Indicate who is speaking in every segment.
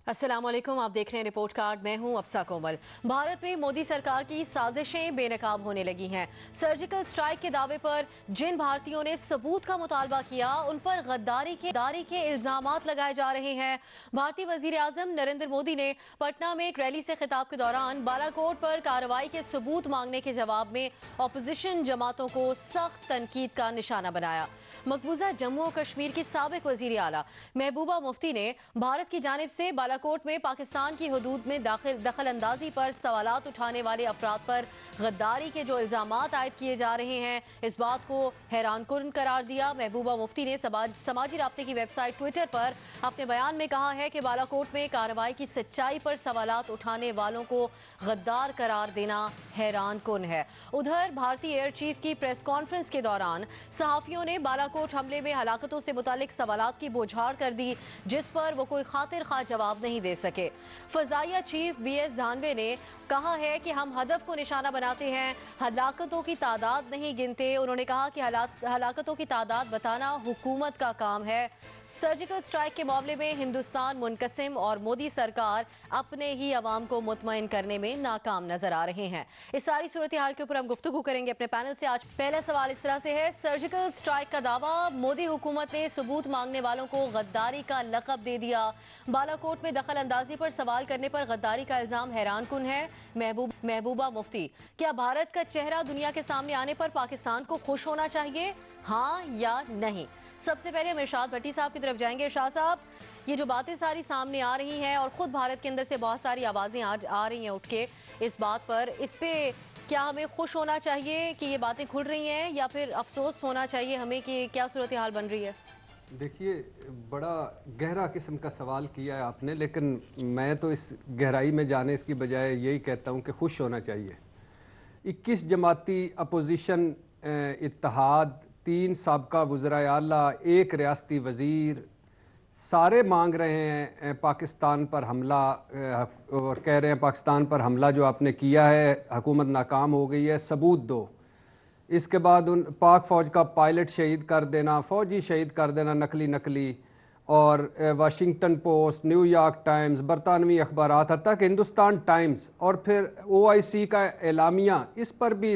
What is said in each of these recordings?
Speaker 1: अस्सलाम वालेकुम, आप देख रहे हैं रिपोर्ट कार्ड। मैं हूं अफसा कोमल। भारत में मोदी सरकार की साजिशें बेनकाब होने लगी हैं। सर्जिकल स्ट्राइक के दावे पर जिन भारतीयों ने सबूत का मुतालबा किया, उन पर गद्दारी के इल्जामात लगाए जा रहे हैं। भारतीय वजीर आजम नरेंद्र मोदी ने पटना में एक रैली से खिताब के दौरान बालाकोट पर कार्रवाई के सबूत मांगने के जवाब में अपोजिशन जमातों को सख्त तनकीद का निशाना बनाया। मकबूजा जम्मू और कश्मीर की साबिक वजीर आला महबूबा मुफ्ती ने भारत की जानिब से बालाकोट में पाकिस्तान की हदूद में दखल अंदाजी पर सवालात उठाने वाले अफराद पर गद्दारी के जो इल्जामात आयद किए जा रहे हैं, इस बात को हैरानकुन करार दिया। महबूबा मुफ्ती ने समाजी राब्ते की वेबसाइट ट्विटर पर अपने बयान में कहा है कि बालाकोट में कार्रवाई की सच्चाई पर सवालात उठाने वालों को गद्दार करार देना हैरानकुन है। उधर भारतीय एयर चीफ की प्रेस कॉन्फ्रेंस के दौरान सहाफियों ने बालाकोट हमले में हलाकतों से मुतालिक सवालात की बौछार कर दी, जिस पर वो कोई खातिर खा जवाब नहीं दे सके। फजाइया चीफ BS धानवे ने कहा है कि हम हदफ को निशाना बनाते हैं, हलाकतों की तादाद नहीं गिनते। उन्होंने कहा कि हलाकतों की तादाद बताना हुकूमत का काम है। सर्जिकल स्ट्राइक के मामले में हिंदुस्तान मुनकसिम और मोदी सरकार अपने ही अवाम को मुतमईन करने में नाकाम नजर आ रहे हैं। इस सारी सूरत हाल के ऊपर हम गुफ्तगू करेंगे अपने पैनल से। आज पहला सवाल इस तरह से है, सर्जिकल स्ट्राइक का दावा, मोदी हुकूमत ने सबूत मांगने वालों को गद्दारी का लक़ब दे दिया। बालाकोट में दखल अंदाजी पर सवाल करने पर गद्दारी का इल्जाम हैरानकुन है। महबूबा मुफ्ती, क्या भारत का चेहरा दुनिया के सामने आने पर पाकिस्तान को खुश होना चाहिए, हाँ या नहीं? सबसे पहले हम इरशाद भट्टी साहब की तरफ जाएंगे। इरशाद साहब, ये जो बातें सारी सामने आ रही हैं और खुद भारत के अंदर से बहुत सारी आवाज़ें आ रही हैं उठ के इस बात पर, इस पे क्या हमें खुश होना चाहिए कि ये बातें खुल रही हैं, या फिर अफसोस होना चाहिए हमें कि क्या सूरत हाल बन रही है?
Speaker 2: देखिए, बड़ा गहरा किस्म का सवाल किया है आपने, लेकिन मैं तो इस गहराई में जाने इसकी बजाय यही कहता हूँ कि खुश होना चाहिए। 21 जमाती अपोजिशन इत्तेहाद, 3 साबका वज़राए आला, 1 रियासती वज़ीर, सारे मांग रहे हैं पाकिस्तान पर हमला, और कह रहे हैं पाकिस्तान पर हमला जो आपने किया है, हुकूमत नाकाम हो गई है, सबूत दो। इसके बाद उन पाक फ़ौज का पायलट शहीद कर देना, फ़ौजी शहीद कर देना नकली, और वाशिंगटन पोस्ट, न्यूयॉर्क टाइम्स, बरतानवी अखबारात, हत्ता कि हिंदुस्तान टाइम्स, और फिर OIC का एलामिया, इस पर भी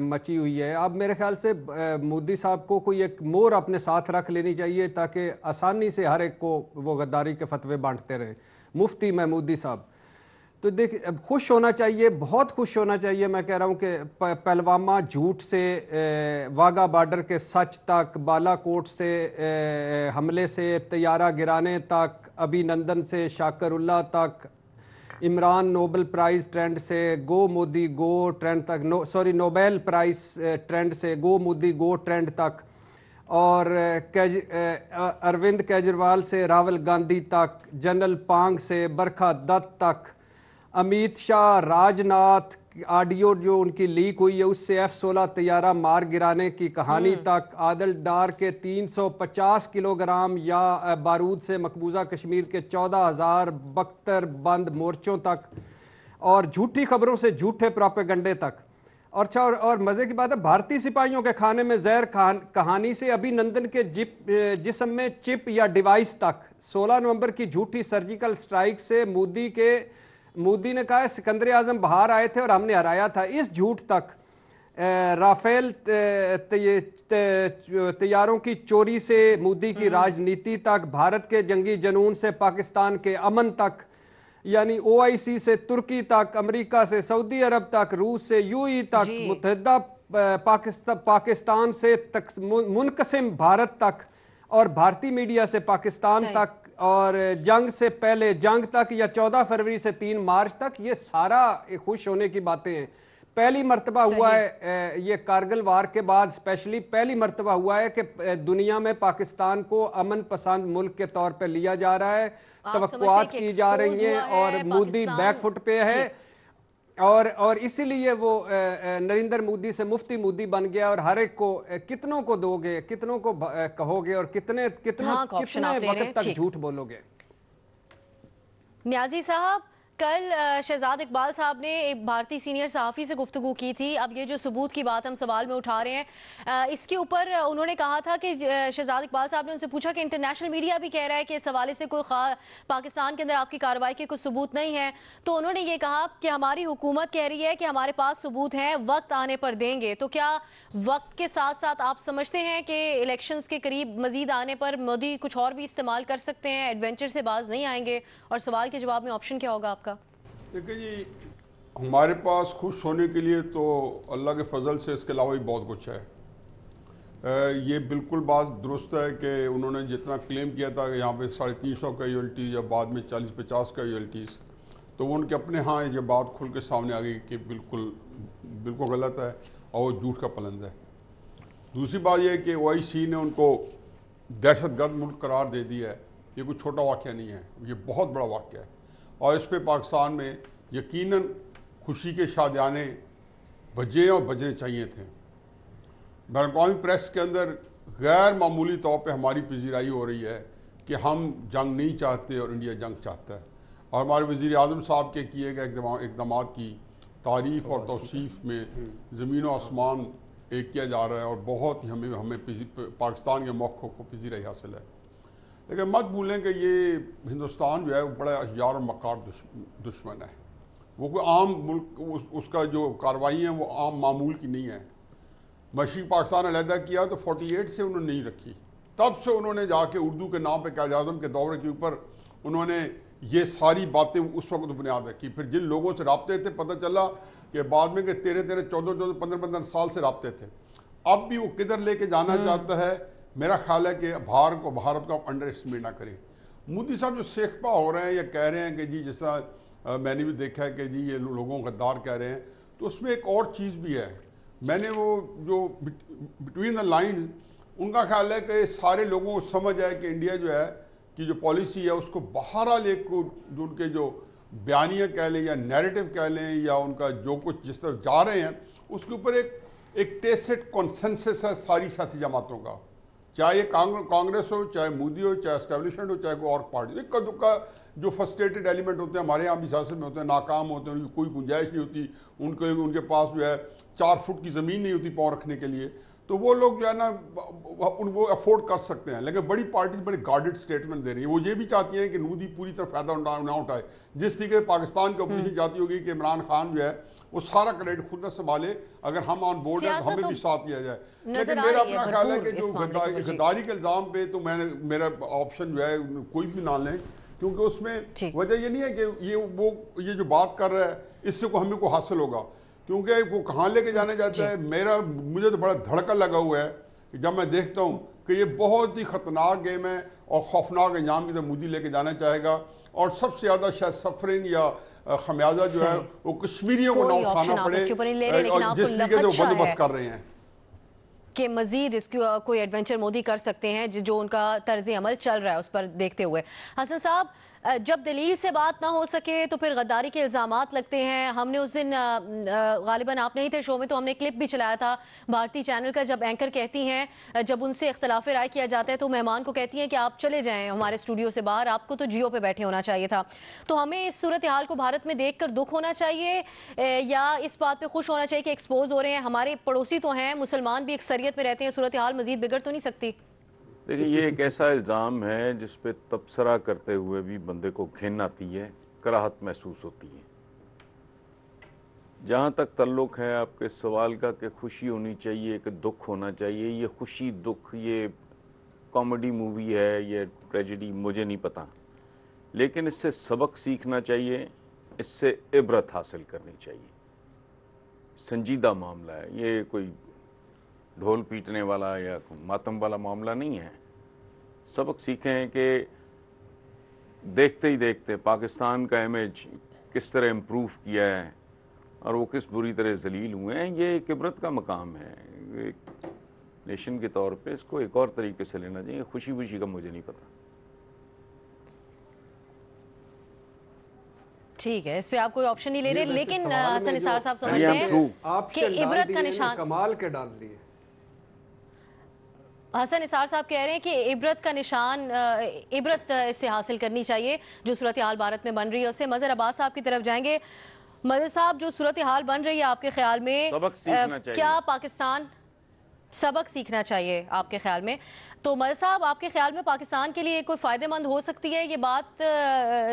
Speaker 2: मची हुई है। अब मेरे ख्याल से मोदी साहब को कोई एक मोहर अपने साथ रख लेनी चाहिए ताकि आसानी से हर एक को वो गद्दारी के फतवे बांटते रहें। मुफ्ती महमूदी साहब, तो देख, अब खुश होना चाहिए, बहुत खुश होना चाहिए। मैं कह रहा हूँ कि पलवामा झूठ से वाघा बॉर्डर के सच तक, बालाकोट से हमले से तैयारा गिराने तक, अभिनंदन से शाकरुल्ला तक, इमरान नोबेल प्राइज़ ट्रेंड से गो मोदी गो ट्रेंड तक, नोबेल प्राइज़ ट्रेंड से गो मोदी गो ट्रेंड तक, और अरविंद केजरीवाल से राहुल गांधी तक, जनरल पांग से बरखा दत्त तक, अमित शाह, राजनाथ, ऑडियो जो उनकी लीक हुई है उससे F-16 तैयारा मार गिराने की कहानी तक, आदल डार के 350 किलोग्राम या बारूद से मकबूजा कश्मीर के 14,000 बख्तर बंद मोर्चों तक, और झूठी खबरों से झूठे प्रोपेगंडे तक। और अच्छा, और मज़े की बात है, भारतीय सिपाहियों के खाने में जहर कहानी से अभिनंदन के जिस्म में चिप या डिवाइस तक, 16 नवंबर की झूठी सर्जिकल स्ट्राइक से मोदी ने कहा सिकंदर आजम बाहर आए थे और हमने हराया था, इस झूठ तक, राफेल तैयारों की चोरी से मोदी की राजनीति तक, भारत के जंगी जनून से पाकिस्तान के अमन तक, यानी OIC से तुर्की तक, अमेरिका से सऊदी अरब तक, रूस से UAE तक, मुत्तहिदा पाकिस्तान से मुनकसिम भारत तक, और भारतीय मीडिया से पाकिस्तान तक, और जंग से पहले जंग तक, या 14 फरवरी से 3 मार्च तक, ये सारा खुश होने की बातें हैं। पहली मर्तबा हुआ है ये कारगिल वार के बाद, स्पेशली पहली मर्तबा हुआ है कि दुनिया में पाकिस्तान को अमन पसंद मुल्क के तौर पे लिया जा रहा है, तवक्कुआत की जा रही हैं, और मोदी बैकफुट पे है, और इसीलिए वो नरेंद्र मोदी से मुफ्ती मोदी बन गया। और हर एक को कितनों को दोगे, कितनों को कहोगे, और कितने वक्त तक झूठ बोलोगे?
Speaker 1: न्याजी साहब, कल शहजाद इकबाल साहब ने एक भारतीय सीनियर सहाफ़ी से गुफ्तगू की थी। अब ये जो सबूत की बात हम सवाल में उठा रहे हैं, इसके ऊपर उन्होंने कहा था कि शहजाद इकबाल साहब ने उनसे पूछा कि इंटरनेशनल मीडिया भी कह रहा है कि इस हवाले से कोई पाकिस्तान के अंदर आपकी कार्रवाई के कुछ सबूत नहीं है। तो उन्होंने ये कहा कि हमारी हुकूमत कह रही है कि हमारे पास सबूत हैं, वक्त आने पर देंगे। तो क्या वक्त के साथ साथ आप समझते हैं कि इलेक्शंस के करीब मजीद आने पर मोदी कुछ और भी इस्तेमाल कर सकते हैं, एडवेंचर से बाज नहीं आएंगे? और सवाल के जवाब में ऑप्शन क्या होगा आपका?
Speaker 3: देखिए जी, हमारे पास खुश होने के लिए तो अल्लाह के फजल से इसके अलावा भी बहुत कुछ है। ये बिल्कुल बात दुरुस्त है कि उन्होंने जितना क्लेम किया था कि यहाँ पे 350 कैजुअल्टीज या बाद में 40-50 कैजुअल्टीज़, तो वो उनके अपने यहाँ ये बात खुल के सामने आ गई कि बिल्कुल गलत है और वो झूठ का पलंद है। दूसरी बात यह है कि OIC ने उनको दहशतगर्द मुल्क करार दे दिया है। ये कोई छोटा वाक़या नहीं है, ये बहुत बड़ा वाक़या है और इस पर पाकिस्तान में यकीनन खुशी के शादियाने बजे और बजने चाहिए थे। बैन-अवी प्रेस के अंदर गैर मामूली तौर पे हमारी पजीराई हो रही है कि हम जंग नहीं चाहते और इंडिया जंग चाहता है, और हमारे वज़ीर आज़म साहब के किए गए इक़दामात की तारीफ़ और तौसीफ़ में ज़मीन और आसमान एक किया जा रहा है और बहुत ही हमें पाकिस्तान के मौक़िफ़ को पजीराई हासिल है। लेकिन मत भूलें कि ये हिंदुस्तान जो है वो बड़ा अय्यार और मक्कार दुश्मन है। वो कोई आम मुल्क, उसका जो कार्रवाई है वो आम मामूल की नहीं है। मशरिक़ पाकिस्तान अलहदा किया तो 48 से उन्होंने नहीं रखी, तब से उन्होंने जाके उर्दू के नाम पे क़ायद आज़म के दौरे के ऊपर उन्होंने ये सारी बातें उस वक्त बुनियाद रखी। फिर जिन लोगों से राब्ते थे, पता चला कि बाद में कि 13-13, 14-14, 15-15 साल से राब्ते थे। अब भी वो किधर लेके जाना चाहता है, मेरा ख्याल है कि भारत को आप अंडर एस्टिमेट ना करें। मोदी साहब जो सेखपा हो रहे हैं या कह रहे हैं कि जी, जैसा मैंने भी देखा है कि जी ये लोगों को गद्दार कह रहे हैं, तो उसमें एक और चीज़ भी है। मैंने वो जो बिटवीन द लाइन, उनका ख्याल है कि सारे लोगों को समझ है कि इंडिया जो है कि जो पॉलिसी है उसको बहरहाल एक जो उनके जो बयानियाँ कह लें या नैरेटिव कह लें या उनका जो कुछ जिस तरफ जा रहे हैं उसके ऊपर एक टेसिट कॉन्सेंसस है सारी सियासी जमातों का, चाहे ये कांग्रेस हो, चाहे मोदी हो, चाहे एस्टेब्लिशमेंट हो, चाहे कोई और पार्टी। इक्का दुक्का जो फ्रस्ट्रेटेड एलिमेंट होते हैं हमारे यहाँ भी सियासत में होते हैं, नाकाम होते हैं, उनकी कोई गुंजाइश नहीं होती, उनके पास जो है 4 फुट की ज़मीन नहीं होती पाँव रखने के लिए, तो वो लोग जो है ना वो अफोर्ड कर सकते हैं। लेकिन बड़ी पार्टी बड़े गार्डेड स्टेटमेंट दे रही है। वो ये भी चाहती हैं कि मोदी पूरी तरह फ़ायदा ना उठाए, जिस तरीके से पाकिस्तान की अपोजिशन चाहती होगी कि इमरान खान जो है वो सारा क्रेडिट खुद न संभाले, अगर हम ऑन बोर्ड है तो हमें भी साथ दिया जाए। लेकिन मेरा अपना ख्याल है कि जो गद्दारी के इल्ज़ाम पे तो मेरा ऑप्शन जो है कोई भी ना लें, क्योंकि उसमें वजह ये नहीं है कि ये जो बात कर रहा है इससे को हमें को हासिल होगा, क्योंकि वो कहाँ लेके जाने जाता है। मुझे तो बड़ा धड़का लगा हुआ है कि जब मैं देखता हूँ कि ये बहुत ही ख़तरनाक गेम है और खौफनाक अंजाम की तरफ मोदी लेके जाना चाहेगा, और सबसे ज़्यादा शायद सफरिंग या खमियाजा जो है वो कश्मीरियों को ना उठाना पड़े, जिस तरीके से वो बंदोबस्त कर रहे हैं
Speaker 1: कि मजीद इसकी कोई एडवेंचर मोदी कर सकते हैं जो उनका तर्ज अमल चल रहा है उस पर देखते हुए। हसन साहब, जब दलील से बात ना हो सके तो फिर गद्दारी के इल्ज़ामात लगते हैं। हमने उस दिन गालिबन आप नहीं थे शो में, तो हमने क्लिप भी चलाया था भारतीय चैनल का, जब एंकर कहती हैं जब उनसे इख्तलाफ राय किया जाता है तो मेहमान को कहती हैं कि आप चले जाएं हमारे स्टूडियो से बाहर, आपको तो जियो पे बैठे होना चाहिए था। तो हमें इस सूरत हाल को भारत में देख कर दुख होना चाहिए या इस बात पर खुश होना चाहिए कि एक्सपोज हो रहे हैं? हमारे पड़ोसी तो हैं, मुसलमान भी अक्सरियत में रहते हैं, सूरत हाल मजीद बिगड़ तो नहीं सकती?
Speaker 4: देखिए, ये एक ऐसा इल्ज़ाम है जिस पे तबसरा करते हुए भी बंदे को घिन आती है, कराहत महसूस होती है। जहाँ तक ताल्लुक़ है आपके सवाल का कि खुशी होनी चाहिए कि दुख होना चाहिए, ये खुशी दुख ये कॉमेडी मूवी है, ये ट्रेजेडी, मुझे नहीं पता, लेकिन इससे सबक सीखना चाहिए, इससे इबरत हासिल करनी चाहिए। संजीदा मामला है ये, कोई ढोल पीटने वाला या मातम वाला मामला नहीं है। सबक सीखें कि देखते ही देखते पाकिस्तान का इमेज किस तरह इम्प्रूव किया है और वो किस बुरी तरह जलील हुए हैं। ये एक इबरत का मकाम है, एक नेशन के तौर पे इसको एक और तरीके से लेना चाहिए। खुशी खुशी का मुझे नहीं पता।
Speaker 1: ठीक है, इस पे आप कोई ऑप्शन नहीं ले रहे, लेकिन हसन निसार साहब समझते हैं कि इबरत का निशान
Speaker 2: कमाल के डाल दिए।
Speaker 1: حسن نثار صاحب کہہ رہے ہیں کہ عبرت کا نشان عبرت اس سے حاصل کرنی چاہیے جو صورتحال بھارت میں بن رہی ہے اس سے. مظہر عباس صاحب کی طرف جائیں گے. مظہر صاحب جو صورتحال بن رہی ہے آپ کے خیال میں
Speaker 4: سبق سیکھنا چاہیے.
Speaker 1: کیا پاکستان سبق سیکھنا چاہیے آپ کے خیال میں؟ تو مظہر صاحب آپ کے خیال میں پاکستان کے لیے کوئی فائدہ مند ہو سکتی ہے یہ بات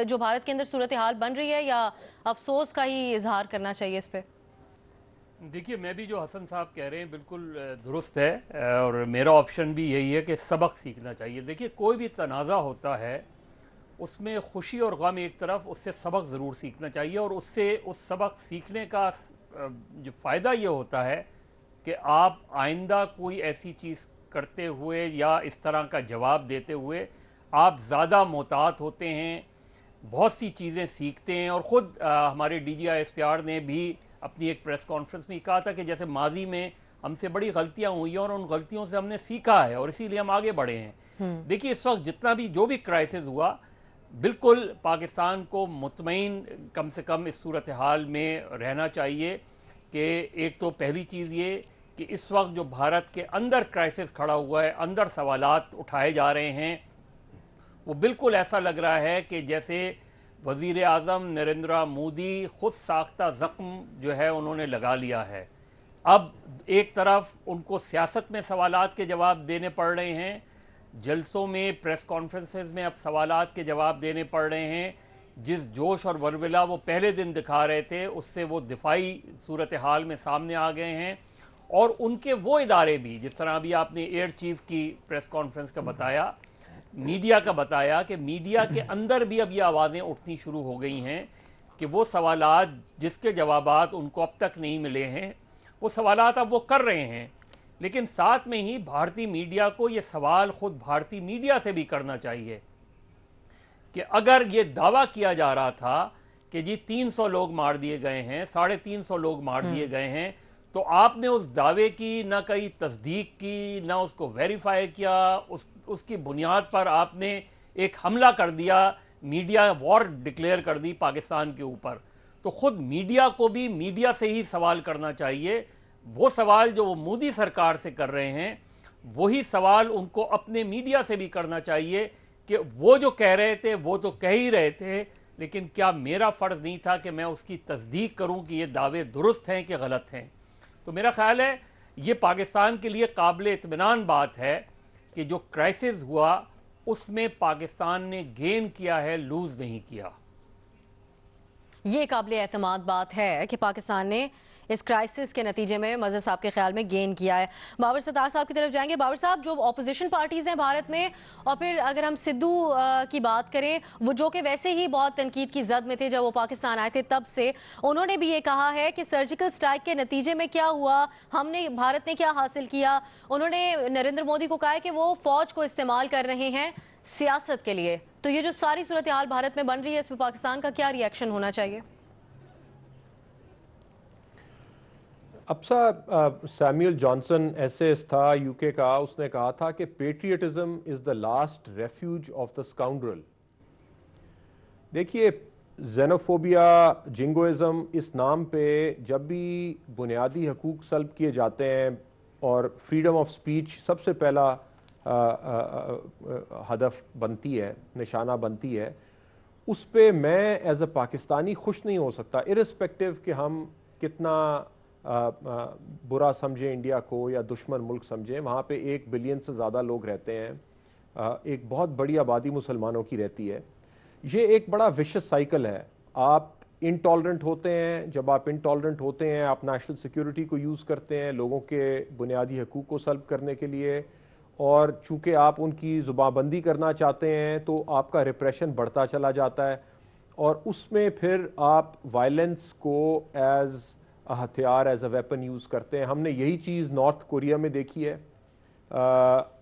Speaker 1: جو بھارت کے اندر صورتحال بن رہی ہے، یا افسوس کا ہی اظہار کرنا چاہیے اس پہ؟
Speaker 5: دیکھیے میں بھی جو حسن صاحب کہہ رہے ہیں بالکل درست ہے، اور میرا آپشن بھی یہی ہے کہ سبق سیکھنا چاہیے. دیکھیے کوئی بھی تنازع ہوتا ہے اس میں خوشی اور غم ایک طرف، اس سے سبق ضرور سیکھنا چاہیے، اور اس سبق سیکھنے کا جو فائدہ یہ ہوتا ہے کہ آپ آئندہ کوئی ایسی چیز کرتے ہوئے یا اس طرح کا جواب دیتے ہوئے آپ زیادہ محتاط ہوتے ہیں، بہت سی چیزیں سیکھتے ہیں. اور خود ہمارے D G I S P R نے بھی اپنی ایک پریس کانفرنس میں کہا تھا کہ جیسے ماضی میں ہم سے بڑی غلطیاں ہوئی ہیں اور ان غلطیوں سے ہم نے سیکھا ہے اور اسی لیے ہم آگے بڑھے ہیں. دیکھیے اس وقت جتنا بھی جو بھی کرائسس ہوا، بالکل پاکستان کو مطمئن کم سے کم اس صورتحال میں رہنا چاہیے کہ ایک تو پہلی چیز یہ کہ اس وقت جو بھارت کے اندر کرائسس کھڑا ہوا ہے، اندر سوالات اٹھائے جا رہے ہیں، وہ بالکل ایسا لگ رہا ہے کہ جیسے وزیر اعظم نریندر مودی خود ساختہ زخم جو ہے انہوں نے لگا لیا ہے. اب ایک طرف ان کو سیاست میں سوالات کے جواب دینے پڑ رہے ہیں، جلسوں میں پریس کانفرنسز میں اب سوالات کے جواب دینے پڑ رہے ہیں. جس جوش اور ولولہ وہ پہلے دن دکھا رہے تھے اس سے وہ دفاعی صورتحال میں سامنے آ گئے ہیں. اور ان کے وہ ادارے بھی، جس طرح ابھی آپ نے ایئر چیف کی پریس کانفرنس کا بتایا، میڈیا کا بتایا، کہ میڈیا کے اندر بھی اب یہ آوازیں اٹھنی شروع ہو گئی ہیں کہ وہ سوالات جس کے جوابات ان کو اب تک نہیں ملے ہیں وہ سوالات اب وہ کر رہے ہیں. لیکن ساتھ میں ہی بھارتی میڈیا کو یہ سوال خود بھارتی میڈیا سے بھی کرنا چاہیے کہ اگر یہ دعویٰ کیا جا رہا تھا کہ جی 300 لوگ مار دیے گئے ہیں، 350 لوگ مار دیے گئے ہیں، تو آپ نے اس دعوے کی نہ کہیں تصدیق کی، نہ اس کو ویریفائی کیا، اس کی بنیاد پر آپ نے ایک حملہ کر دیا، میڈیا وار ڈکلیئر کر دی پاکستان کے اوپر. تو خود میڈیا کو بھی میڈیا سے ہی سوال کرنا چاہیے. وہ سوال جو وہ مودی سرکار سے کر رہے ہیں وہی سوال ان کو اپنے میڈیا سے بھی کرنا چاہیے کہ وہ جو کہہ رہے تھے وہ تو کہہ ہی رہے تھے، لیکن کیا میرا فرض نہیں تھا کہ میں اس کی تصدیق کروں کہ یہ دعوے درست ہیں کہ غلط ہیں. تو میرا خیال ہے یہ پاکستان کے لیے قابل اطمینان بات ہے کہ جو کرائسس ہوا اس میں پاکستان نے گین کیا ہے، لوز نہیں کیا.
Speaker 1: یہ قابل اعتماد بات ہے کہ پاکستان نے اس کرائسس کے نتیجے میں مظہر صاحب کے خیال میں گین کیا ہے. بابر ستار صاحب کی طرف جائیں گے. بابر صاحب، جو اپوزیشن پارٹیز ہیں بھارت میں، اور پھر اگر ہم سدھو کی بات کریں، وہ جو کہ ویسے ہی بہت تنقید کی زد میں تھے جب وہ پاکستان آئے تھے، تب سے انہوں نے بھی یہ کہا ہے کہ سرجیکل سٹرائک کے نتیجے میں کیا ہوا، بھارت نے کیا حاصل کیا. انہوں نے نریندر مودی کو کہا ہے کہ وہ فوج کو استعمال کر رہے ہیں سیاست کے لیے. تو یہ جو ساری صورتحال بھارت میں بن رہی ہے اس پہ پاکستان کا کیا ری ایکشن ہونا چاہیے؟
Speaker 6: سیمیول جانسن ایسیس تھا یو کے کا، اس نے کہا تھا کہ patriotism is the last refuge of the scoundrel. دیکھیے زینوفوبیا، جنگوئزم، اس نام پہ جب بھی بنیادی حقوق سلب کیے جاتے ہیں اور فریڈم آف سپیچ سب سے پہلا ہدف بنتی ہے، نشانہ بنتی ہے، اس پہ میں ایز اے پاکستانی خوش نہیں ہو سکتا، ارسپیکٹو کہ ہم کتنا برا سمجھیں انڈیا کو یا دشمن ملک سمجھیں. وہاں پہ 1 بلین سے زیادہ لوگ رہتے ہیں، ایک بہت بڑی آبادی مسلمانوں کی رہتی ہے. یہ ایک بڑا وشس سائیکل ہے. آپ انٹالرنٹ ہوتے ہیں، جب آپ انٹالرنٹ ہوتے ہیں آپ نیشنل سیکیورٹی کو یوز کرتے ہیں لوگوں کے بنیادی حقوق کو سلب کرنے کے لیے، اور چونکہ آپ ان کی زباں بندی کرنا چاہتے ہیں تو آپ کا ریپریشن بڑھتا چلا جاتا ہے، اور اس میں پھر آپ وائلنس کو ایز ہتھیار، ایز اے ویپن یوز کرتے ہیں. ہم نے یہی چیز نارتھ کوریا میں دیکھی ہے،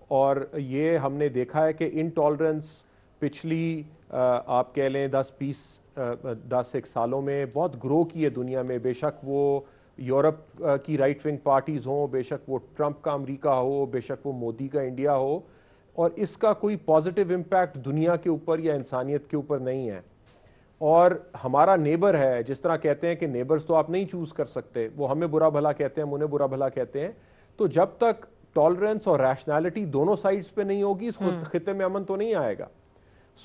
Speaker 6: اور یہ ہم نے دیکھا ہے کہ انٹالرنس پچھلی آپ کہہ لیں 10-20 سالوں میں بہت گرو کی ہے دنیا میں. بے شک وہ یورپ کی رائٹ ونگ پارٹیز ہوں، بے شک وہ ٹرمپ کا امریکہ ہو، بے شک وہ مودی کا انڈیا ہو، اور اس کا کوئی پازیٹیو امپیکٹ دنیا کے اوپر یا انسانیت کے اوپر نہیں ہے. اور ہمارا نیبر ہے، جس طرح کہتے ہیں کہ نیبرز تو آپ نہیں چوز کر سکتے، وہ ہمیں برا بھلا کہتے ہیں، ہم انہیں برا بھلا کہتے ہیں. تو جب تک टॉलरेंस और रैशनैलिटी दोनों साइड्स पे नहीं होगी, इस खित्ते में अमन तो नहीं आएगा।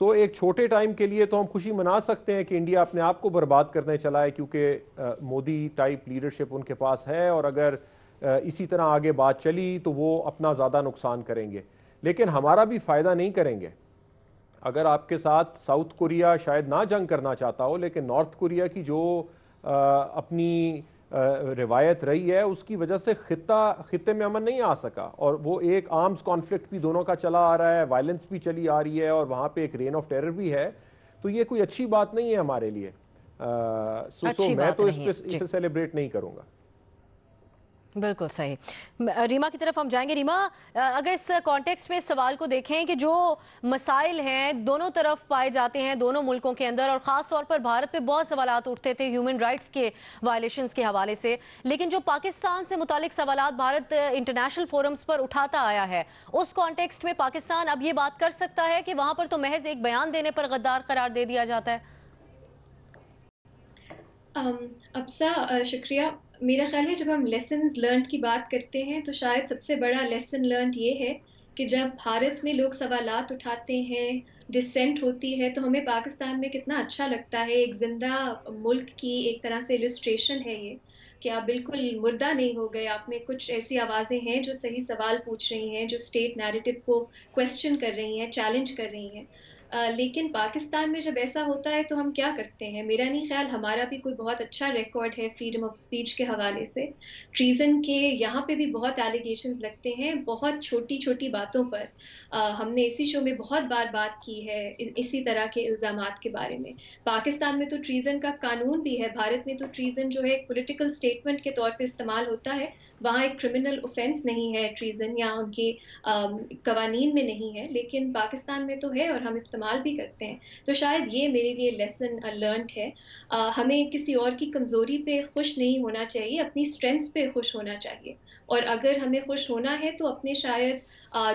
Speaker 6: सो एक छोटे टाइम के लिए तो हम खुशी मना सकते हैं कि इंडिया अपने आप को बर्बाद करने चला है, क्योंकि मोदी टाइप लीडरशिप उनके पास है, और अगर इसी तरह आगे बात चली तो वो अपना ज़्यादा नुकसान करेंगे, लेकिन हमारा भी फ़ायदा नहीं करेंगे। अगर आपके साथ साउथ कोरिया शायद ना जंग करना चाहता हो, लेकिन नॉर्थ कोरिया की जो अपनी रिवायत रही है उसकी वजह से खित्ते में अमन नहीं आ सका, और वो एक आर्म्स कॉन्फ्लिक्ट भी दोनों का चला आ रहा है, वायलेंस भी चली आ रही है, और वहाँ पे एक रेन ऑफ टेरर भी है। तो ये कोई अच्छी बात नहीं है हमारे लिए। मैं तो इसे सेलिब्रेट नहीं करूँगा।
Speaker 1: बिल्कुल सही। रीमा की तरफ हम जाएंगे। रीमा, अगर इस कॉन्टेक्स्ट में सवाल को देखें कि जो मसाइल हैं दोनों तरफ पाए जाते हैं दोनों मुल्कों के अंदर, और ख़ास तौर पर भारत पे बहुत सवालात उठते थे ह्यूमन राइट्स के वायलेशंस के हवाले से, लेकिन जो पाकिस्तान से मुतालिक सवालात भारत इंटरनेशनल फोरम्स पर उठाता आया है, उस कॉन्टेक्स्ट में पाकिस्तान अब ये बात कर सकता है कि वहाँ पर तो महज एक बयान देने पर गद्दार करार दे दिया जाता है?
Speaker 7: अब्सा, शुक्रिया। मेरा ख्याल है जब हम लेसन्स लर्न की बात करते हैं तो शायद सबसे बड़ा लेसन लर्न ये है कि जब भारत में लोग सवालात उठाते हैं, डिसेंट होती है, तो हमें पाकिस्तान में कितना अच्छा लगता है। एक जिंदा मुल्क की एक तरह से इलस्ट्रेशन है ये, कि आप बिल्कुल मुर्दा नहीं हो गए, आप में कुछ ऐसी आवाज़ें हैं जो सही सवाल पूछ रही हैं, जो स्टेट नैरेटिव को क्वेश्चन कर रही हैं, चैलेंज कर रही हैं। लेकिन पाकिस्तान में जब ऐसा होता है तो हम क्या करते हैं? मेरा नहीं ख्याल हमारा भी कोई बहुत अच्छा रिकॉर्ड है फ्रीडम ऑफ स्पीच के हवाले से। ट्रीज़न के यहाँ पे भी बहुत एलिगेशंस लगते हैं, बहुत छोटी छोटी बातों पर। हमने इसी शो में बहुत बार बात की है इसी तरह के इल्ज़ामात के बारे में। पाकिस्तान में तो ट्रीज़न का कानून भी है, भारत में तो ट्रीज़न जो है एक पॉलिटिकल स्टेटमेंट के तौर पे इस्तेमाल होता है, वहाँ एक क्रिमिनल ऑफेंस नहीं है ट्रीज़न, या उनके कवानीन में नहीं है, लेकिन पाकिस्तान में तो है और हम इस्तेमाल भी करते हैं। तो शायद ये मेरे लिए लेसन लर्नड है। हमें किसी और की कमज़ोरी पे खुश नहीं होना चाहिए, अपनी स्ट्रेंथ्स पे खुश होना चाहिए। और अगर हमें खुश होना है तो अपने शायद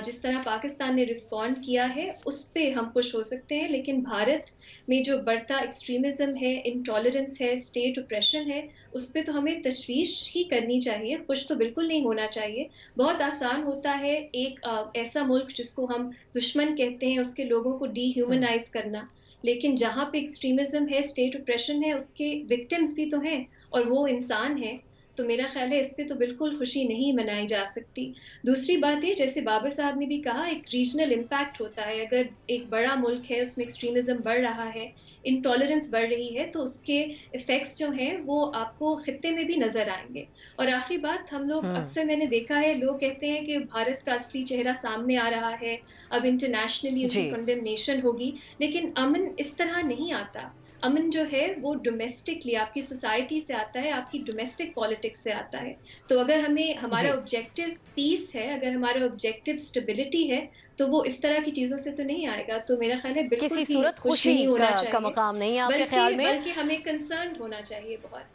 Speaker 7: जिस तरह पाकिस्तान ने रिस्पॉन्ड किया है उस पे हम खुश हो सकते हैं, लेकिन भारत में जो बढ़ता एक्सट्रीमिज़म है, इंटॉलरेंस है, स्टेट ऑपरेशन है, उस पे तो हमें तशवीश ही करनी चाहिए, खुश तो बिल्कुल नहीं होना चाहिए। बहुत आसान होता है एक ऐसा मुल्क जिसको हम दुश्मन कहते हैं उसके लोगों को डीह्यूमनाइज करना, लेकिन जहाँ पे एक्सट्रीमिज़म है, स्टेट ऑपरेशन है, उसके विक्टिम्स भी तो हैं और वो इंसान हैं। तो मेरा ख्याल है इस पे तो बिल्कुल खुशी नहीं मनाई जा सकती। दूसरी बात है, जैसे बाबर साहब ने भी कहा, एक रीजनल इम्पैक्ट होता है। अगर एक बड़ा मुल्क है उसमें एक्सट्रीमिज़म बढ़ रहा है, इंटॉलरेंस बढ़ रही है, तो उसके इफ़ेक्ट्स जो हैं वो आपको खित्ते में भी नज़र आएंगे। और आखिरी बात, हम लोग अक्सर मैंने देखा है लोग कहते हैं कि भारत का असली चेहरा सामने आ रहा है, अब इंटरनेशनली उसकी कंडेमनेशन होगी, लेकिन अमन इस तरह नहीं आता। अमन जो है वो डोमेस्टिकली आपकी सोसाइटी से आता है, आपकी डोमेस्टिक पॉलिटिक्स से आता है। तो अगर हमें हमारा ऑब्जेक्टिव पीस है, अगर हमारा ऑब्जेक्टिव स्टेबिलिटी है, तो वो इस तरह की चीजों से तो नहीं आएगा। तो मेरा ख्याल है बिल्कुल
Speaker 1: किसी सूरत खुशी
Speaker 7: नहीं होना चाहिए,
Speaker 1: का मकाम नहीं है आपके ख्याल में,
Speaker 7: बल्कि हमें कंसर्न होना चाहिए बहुत,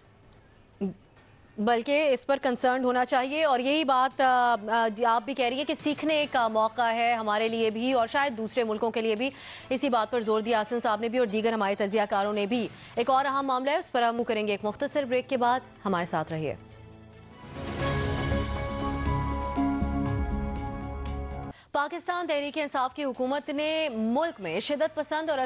Speaker 1: बल्कि इस पर कंसर्न होना चाहिए। और यही बात आप भी कह रही है कि सीखने का मौका है हमारे लिए भी और शायद दूसरे मुल्कों के लिए भी। इसी बात पर जोर दिया हसन साहब ने भी और दीगर हमारे तजियाकारों ने भी। एक और अहम मामला है, उस पर हम करेंगे एक मुख्तसर ब्रेक के बाद। हमारे साथ रहिए। पाकिस्तान तहरीक इंसाफ की हुकूमत ने मुल्क में शिदत पसंद और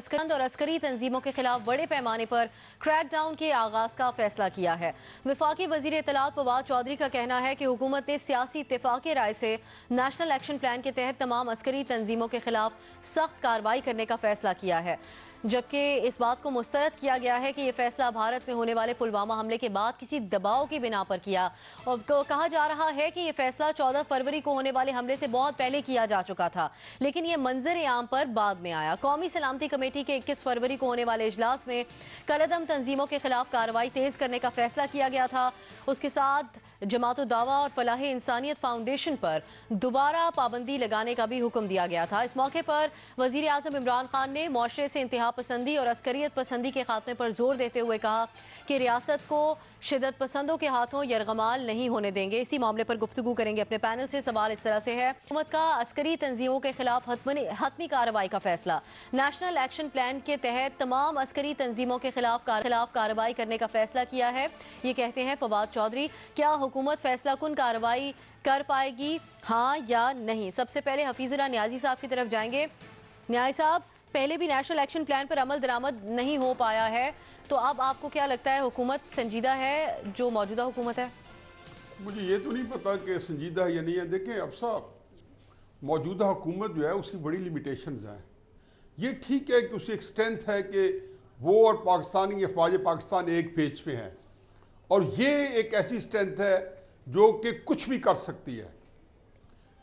Speaker 1: अस्करी तंजीमों के खिलाफ बड़े पैमाने पर क्रैक डाउन के आगाज का फैसला किया है। वफाकी वजीर इत्तलात फवाद चौधरी का कहना है कि हुकूमत ने सियासी इत्तेफाक राय से नेशनल एक्शन प्लान के तहत तमाम अस्करी तंजीमों के खिलाफ सख्त कार्रवाई करने का फैसला किया है, जबकि इस बात को मुस्तरद किया गया है कि यह फैसला भारत में होने वाले पुलवामा हमले के बाद किसी दबाव की बिना पर किया। और कहा जा रहा है कि यह फैसला 14 फरवरी को होने वाले हमले से बहुत पहले किया जा चुका था, लेकिन यह मंजर आम पर बाद में आया। कौमी सलामती कमेटी के 21 फरवरी को होने वाले इजलास में कलअदम तंजीमों के खिलाफ कार्रवाई तेज करने का फैसला किया गया था। उसके साथ जमात दावा और फलाह इंसानियत फाउंडेशन पर दोबारा पाबंदी लगाने का भी हुक्म दिया गया था। इस मौके पर वजीर आज़म इमरान खान ने मुआशरे से इंतहा पसंदी और अस्करियत पसंदी के खात्मे पर जोर देते हुए कहा कि रियासत को शिदत पसंदों के हाथों यरगमाल नहीं होने देंगे। इसी मामले पर गुफ्तगू करेंगे अपने पैनल से। सवाल इस तरह से है, हुकूमत का अस्करी तंजीमों के खिलाफ हतमी कार्रवाई का फैसला, नेशनल एक्शन प्लान के तहत तमाम अस्करी तंजीमों के खिलाफ कार्रवाई करने का फैसला किया है। ये कहते हैं फवाद चौधरी। क्या हुकूमत फैसला कुन कार्रवाई कर पाएगी, हाँ या नहीं? सबसे पहले हफीजुल्लाह न्याजी साहब की तरफ जाएंगे। न्याजी साहब, पहले भी नेशनल एक्शन प्लान पर अमल दरामद नहीं हो पाया है, तो अब आपको क्या लगता है हुकूमत संजीदा है जो मौजूदा हुकूमत है?
Speaker 3: मुझे ये तो नहीं पता कि संजीदा है या नहीं है। देखें अब साहब, मौजूदा हुकूमत जो है उसकी बड़ी लिमिटेशंस हैं। ये ठीक है कि उसकी एक स्ट्रेंथ है कि वो और पाकिस्तानी अफवाज पाकिस्तान एक पेज पे हैं, और ये एक ऐसी स्ट्रेंथ है जो कि कुछ भी कर सकती है,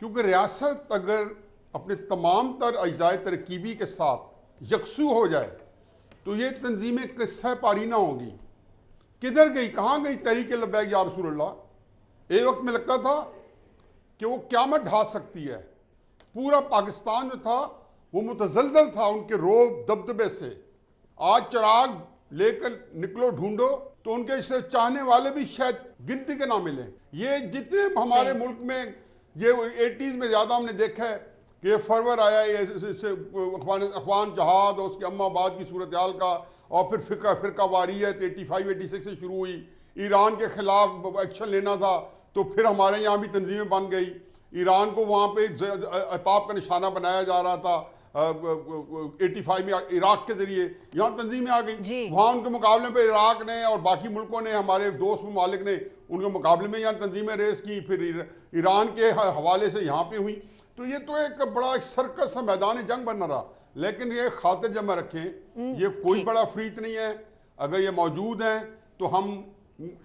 Speaker 3: क्योंकि रियासत अगर अपने तमाम तर अज्जाए तरकीबी के साथ यकसू हो जाए तो ये तंजीमें किस्सा पारी ना होगी। किधर गई, कहाँ गई तहरीक लब्बैक या रसूलल्लाह? एक वक्त में लगता था कि वो क़यामत ढा सकती है। पूरा पाकिस्तान जो था वो मुतज़लज़ल था उनके रोब दबदबे से। आज चिराग लेकर निकलो ढूंढो तो उनके इसे चाहने वाले भी शायद गिनती के ना मिले। ये जितने हमारे मुल्क में ये 80s में ज़्यादा हमने देखा है कि ये फरवर आया अखवान जहाद और उसके अम्माबाद की सूरत हाल का, और फिर फ़िरका वारियत 85-86 से शुरू हुई। ईरान के ख़िलाफ़ एक्शन लेना था तो फिर हमारे यहाँ भी तंजीमें बन गई। ईरान को वहाँ पे अताब का निशाना बनाया जा रहा था 85 में इराक के ज़रिए, यहाँ तंजीमें आ गई। वहाँ उनके मुकाबले पे इराक ने और बाकी मुल्कों ने, हमारे दोस्त ममालिक ने उनके मुकाबले में यहाँ तंजीमें रेस की, फिर ईरान के हवाले से यहाँ पे हुई। तो ये तो एक बड़ा सर्कस मैदान जंग बन रहा। लेकिन ये खातिर जमा रखें, ये कोई बड़ा फ्रीत नहीं है। अगर ये मौजूद हैं तो हम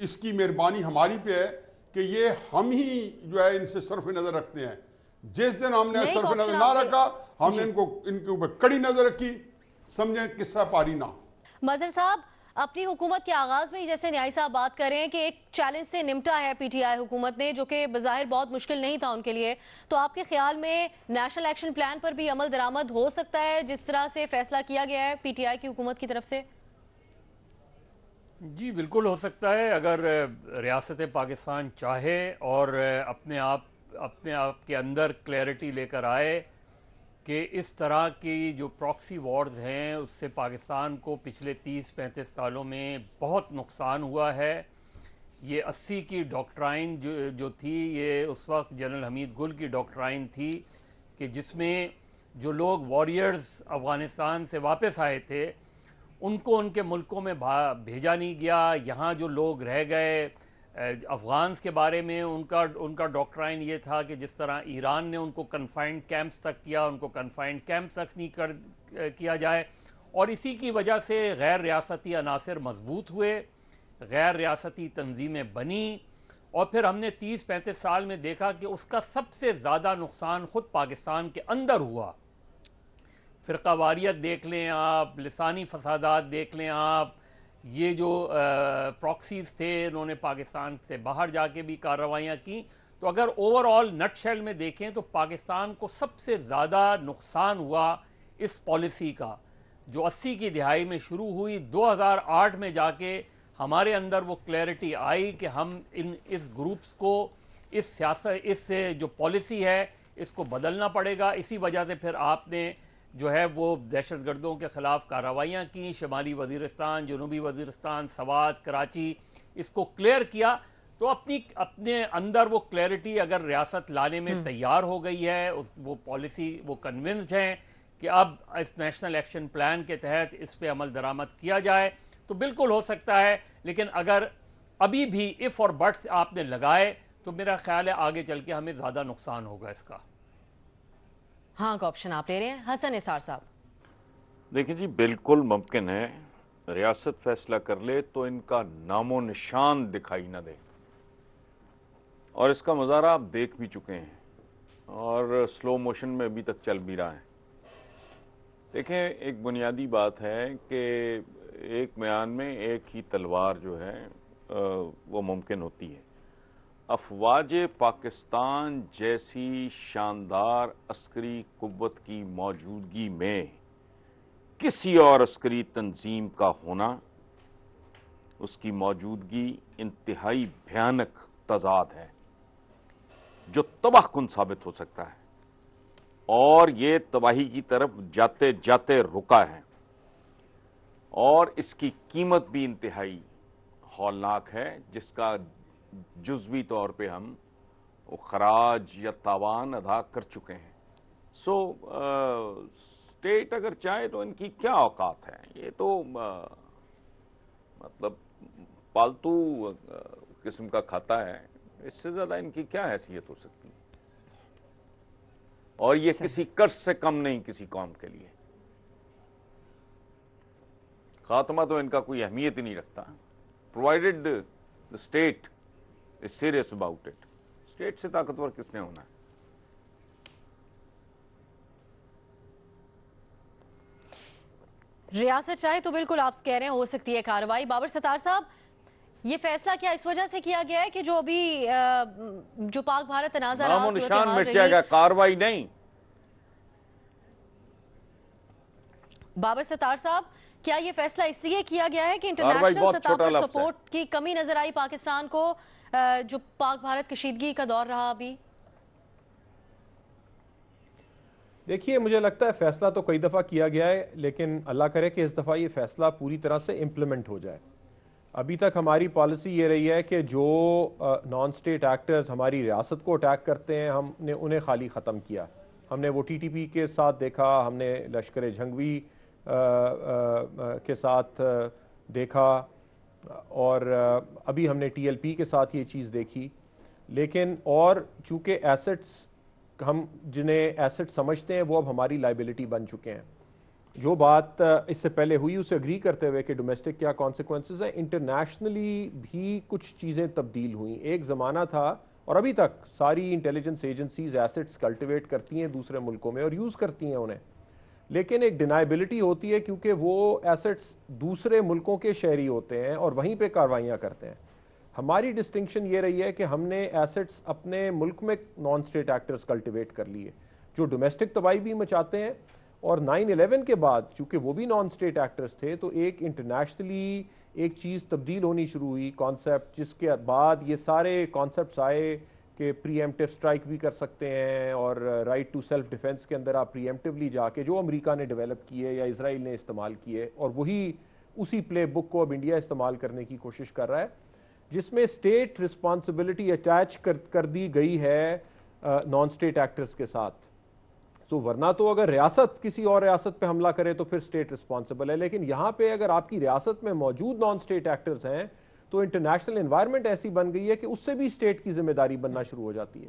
Speaker 3: इसकी मेहरबानी हमारी पे है कि ये हम ही जो है इनसे सरफ नज़र रखते हैं। जिस दिन हमने सरफ नज़र ना रखा, हमने इनके ऊपर कड़ी नज़र रखी, समझें किस्सा पारी ना।
Speaker 1: मजहर साहब, अपनी हुकूमत के आगाज में ही जैसे न्याय साहब बात कर रहे हैं कि एक चैलेंज से निपटा है पीटीआई हुकूमत ने, जो कि बज़ाहिर बहुत मुश्किल नहीं था उनके लिए, तो आपके ख्याल में नेशनल एक्शन प्लान पर भी अमल दरामद हो सकता है जिस तरह से फैसला किया गया है पीटीआई की हुकूमत की तरफ से?
Speaker 5: जी बिल्कुल हो सकता है, अगर रियासत पाकिस्तान चाहे और अपने आप के अंदर क्लैरिटी लेकर आए कि इस तरह की जो प्रॉक्सी वॉर्स हैं उससे पाकिस्तान को पिछले 30-35 सालों में बहुत नुकसान हुआ है। ये 80 की डॉक्ट्राइन जो थी, ये उस वक्त जनरल हमीद गुल की डॉक्ट्राइन थी कि जिसमें जो लोग वॉरियर्स अफ़गानिस्तान से वापस आए थे उनको उनके मुल्कों में भेजा नहीं गया। यहाँ जो लोग रह गए, अफ़गान्स के बारे में उनका डॉक्ट्राइन ये था कि जिस तरह ईरान ने उनको कन्फाइंड कैंप्स तक किया, उनको कन्फाइंड कैंप्स तक नहीं किया जाए। और इसी की वजह से गैर रियासती अनासर मजबूत हुए, गैर रियासती तंजीमें बनी, और फिर हमने 30-35 साल में देखा कि उसका सबसे ज़्यादा नुकसान ख़ुद पाकिस्तान के अंदर हुआ। फ़िरका वारियत देख लें आप, लिसानी फसादात देख लें आप, ये जो प्रॉक्सीज़ थे इन्होंने पाकिस्तान से बाहर जाके भी कार्रवाइयाँ की। तो अगर ओवरऑल नटशेल में देखें तो पाकिस्तान को सबसे ज़्यादा नुकसान हुआ इस पॉलिसी का, जो 80 की दिहाई में शुरू हुई। 2008 में जाके हमारे अंदर वो क्लैरिटी आई कि हम इस ग्रुप्स को, इस सियासत, इस जो पॉलिसी है इसको बदलना पड़ेगा। इसी वजह से फिर आपने जो है वो दहशत गर्दों के ख़िलाफ़ कार्रवाइयाँ की, शुमाली वज़ीरिस्तान, जनूबी वज़ीरिस्तान, सवात, कराची, इसको क्लियर किया। तो अपने अंदर वो क्लैरिटी अगर रियासत लाने में तैयार हो गई है, वो पॉलिसी, वो कन्विंस्ड हैं कि अब इस नेशनल एक्शन प्लान के तहत इस पे अमल दरामद किया जाए, तो बिल्कुल हो सकता है। लेकिन अगर अभी भी इफ़ और बट्स आपने लगाए तो मेरा ख्याल है आगे चल के हमें ज़्यादा नुकसान होगा इसका।
Speaker 1: हाँ का ऑप्शन आप ले रहे हैं। हसन निसार साहब,
Speaker 4: देखिए जी, बिल्कुल मुमकिन है रियासत फैसला कर ले तो इनका नामो निशान दिखाई ना दे, और इसका मुजाहरा आप देख भी चुके हैं और स्लो मोशन में अभी तक चल भी रहा है। देखें, एक बुनियादी बात है कि एक म्यान में एक ही तलवार जो है वो मुमकिन होती है। अफवाज पाकिस्तान जैसी शानदार अस्करी कुव्वत की मौजूदगी में किसी और अस्करी तंजीम का होना, उसकी मौजूदगी इंतहाई भयानक तजाद है जो तबाहकुन साबित हो सकता है, और ये तबाही की तरफ जाते जाते रुका है, और इसकी कीमत भी इंतहाई हौलनाक है, जिसका جزوی طور پہ ہم خراج یا تاوان ادا کر چکے ہیں. سو اسٹیٹ اگر چاہے تو ان کی کیا اوقات ہیں, یہ تو مطلب پالتو قسم کا کھاتا ہے, اس سے زیادہ ان کی کیا حیثیت ہو سکتی ہے, اور یہ کسی قرض سے کم نہیں کسی قوم کے لیے. خاتمہ تو ان کا کوئی اہمیت ہی نہیں رکھتا, provided the state is serious about it. State سے طاقتور کس نے ہونا ہے؟
Speaker 1: ریاست چاہے تو بالکل آپ کہہ رہے ہیں ہو سکتی ہے کارروائی. بابر ستار صاحب, یہ فیصلہ کیا اس وجہ سے کیا گیا ہے کہ جو ابھی جو پاک بھارت تنازع رہا,
Speaker 4: نام و نشان مٹ جائے گا, کارروائی نہیں.
Speaker 1: بابر ستار صاحب, کیا یہ فیصلہ اس لیے کیا گیا ہے کہ انٹرنیشنل سطح پر سپورٹ کی کمی نظر آئی پاکستان کو جو پاک بھارت کشیدگی کا دور رہا ابھی؟
Speaker 6: دیکھیے, مجھے لگتا ہے فیصلہ تو کئی دفعہ کیا گیا ہے, لیکن اللہ کرے کہ اس دفعہ یہ فیصلہ پوری طرح سے امپلیمنٹ ہو جائے. ابھی تک ہماری پالیسی یہ رہی ہے کہ جو نان سٹیٹ ایکٹرز ہماری ریاست کو اٹیک کرتے ہیں, ہم نے انہیں خالی ختم کیا. ہم نے وہ ٹی ٹی پی کے ساتھ دیکھا, ہم نے لشکر جھنگوی کے ساتھ دیکھا, اور ابھی ہم نے ٹی ایل پی کے ساتھ یہ چیز دیکھی. لیکن اور چونکہ ایسٹس, ہم جنہیں ایسٹ سمجھتے ہیں وہ اب ہماری لائبلٹی بن چکے ہیں. جو بات اس سے پہلے ہوئی اسے اگری کرتے ہوئے کہ ڈومیسٹک کیا کانسیکوینسز ہیں, انٹرنیشنلی بھی کچھ چیزیں تبدیل ہوئیں. ایک زمانہ تھا, اور ابھی تک ساری انٹیلیجنس ایجنسیز ایسٹس کلٹیویٹ کرتی ہیں دوسرے ملکوں میں اور یوز کرتی ہیں انہیں, لیکن ایک ڈینائبلٹی ہوتی ہے کیونکہ وہ ایسٹس دوسرے ملکوں کے شہری ہوتے ہیں اور وہیں پہ کاروائیاں کرتے ہیں. ہماری ڈسٹنکشن یہ رہی ہے کہ ہم نے ایسٹس اپنے ملک میں نان سٹیٹ ایکٹرز کلٹیویٹ کر لیے جو ڈومیسٹک تباہی بھی مچاتے ہیں. اور 9/11 کے بعد چونکہ وہ بھی نان سٹیٹ ایکٹرز تھے, تو ایک انٹرنیشنلی ایک چیز تبدیل ہونی شروع ہوئی, کانسیپٹ, جس کے بعد یہ سارے کانسیپٹس آئے کہ پری ایمپٹیو سٹرائک بھی کر سکتے ہیں, اور رائٹ ٹو سیلف ڈیفنس کے اندر آپ پری ایمپٹیولی جا کے, جو امریکہ نے ڈیولپ کیے یا اسرائیل نے استعمال کیے, اور وہی اسی پلے بک کو اب انڈیا استعمال کرنے کی کوشش کر رہا ہے, جس میں اسٹیٹ رسپانسبلٹی اٹیچ کر دی گئی ہے نان سٹیٹ ایکٹرز کے ساتھ. سو ورنہ تو اگر ریاست کسی اور ریاست پہ حملہ کرے تو پھر اسٹیٹ رسپانسبل ہے, لیکن یہاں پہ اگر آپ کی ریاست میں موجود نان سٹیٹ ایکٹرز ہیں تو انٹرنیشنل انوائرمنٹ ایسی بن گئی ہے کہ اس سے بھی اسٹیٹ کی ذمہ داری بننا شروع ہو جاتی ہے.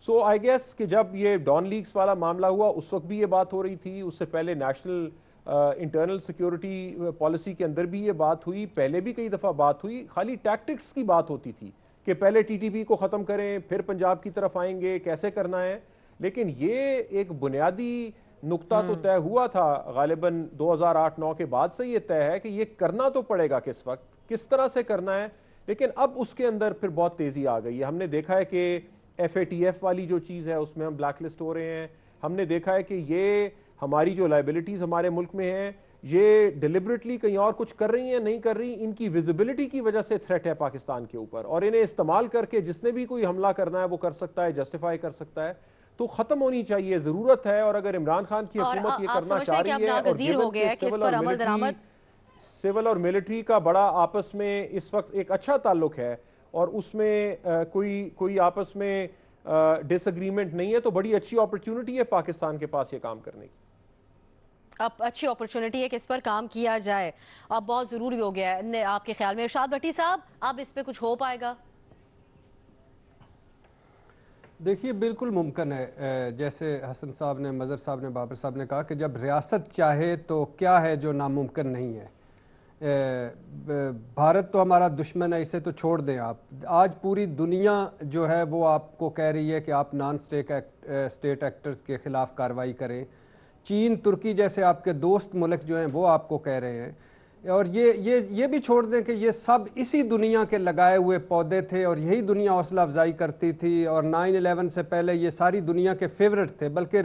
Speaker 6: سو آئی گیس کہ جب یہ ڈان لیگز والا معاملہ ہوا اس وقت بھی یہ بات ہو رہی تھی, اس سے پہلے نیشنل انٹرنل سیکیورٹی پالیسی کے اندر بھی یہ بات ہوئی, پہلے بھی کئی دفعہ بات ہوئی. خالی ٹیکٹکس کی بات ہوتی تھی کہ پہلے ٹی ٹی پی کو ختم کریں, پھر پنجاب کی طرف آئیں گے, کیسے کرنا ہے. لیکن یہ ایک بنیادی نقطہ تو طے ہوا تھا غالباً 2008-9 کے بعد سے, یہ طے ہے کہ یہ کرنا تو پڑے گا, کس وقت کس طرح سے کرنا ہے. لیکن اب اس کے اندر پھر بہت تیزی آ گئی ہے. ہم نے دیکھا ہے کہ FATF والی جو چیز ہے اس میں ہم بلیک لسٹ ہو رہے ہیں. ہم نے دیکھا ہے کہ یہ ہماری جو لائبلٹیز ہمارے ملک میں ہیں یہ ڈیلیبریٹلی کہیں اور کچھ کر رہی ہیں, نہیں کر رہی, ان کی ویزیبلٹی کی وجہ سے تھریٹ ہے پاکستان کے اوپر, اور انہیں استعمال کر کے جس نے بھی کوئی حملہ کرنا ہے وہ کر سکتا ہے, جسٹیفائی کر سکتا ہے. تو ختم ہونی چاہیے, ضرورت ہے. اور اگر عمران خان کی حکومت یہ کرنا چاہ رہی ہے, اور سول اور ملٹری کا بڑا آپس میں اس وقت ایک اچھا تعلق ہے اور اس میں کوئی آپس میں ڈس اگریمنٹ نہیں ہے, تو بڑی اچھی اپرچونٹی ہے پاکستان کے پاس یہ کام کرنے کی.
Speaker 1: اب اچھی اپرچونٹی ہے کہ اس پر کام کیا جائے, اب بہت ضروری ہو گیا ہے آپ کے خیال میں. ارشاد بھٹی صاحب, اب اس پہ کچھ ہو پائے گا؟
Speaker 2: دیکھیے بالکل ممکن ہے, جیسے حسن صاحب نے, مظہر صاحب نے, بابر صاحب نے کہا کہ جب ریاست چاہے تو کیا ہے جو ناممکن نہیں ہے. بھارت تو ہمارا دشمن ہے, اسے تو چھوڑ دیں آپ. آج پوری دنیا جو ہے وہ آپ کو کہہ رہی ہے کہ آپ نان سٹیٹ ایکٹرز کے خلاف کارروائی کریں. چین, ترکی جیسے آپ کے دوست ملک جو ہیں وہ آپ کو کہہ رہے ہیں. اور یہ بھی چھوڑ دیں کہ یہ سب اسی دنیا کے لگائے ہوئے پودے تھے اور یہی دنیا حوصلہ افزائی کرتی تھی, اور 9/11 سے پہلے یہ ساری دنیا کے فیورٹ تھے. بلکہ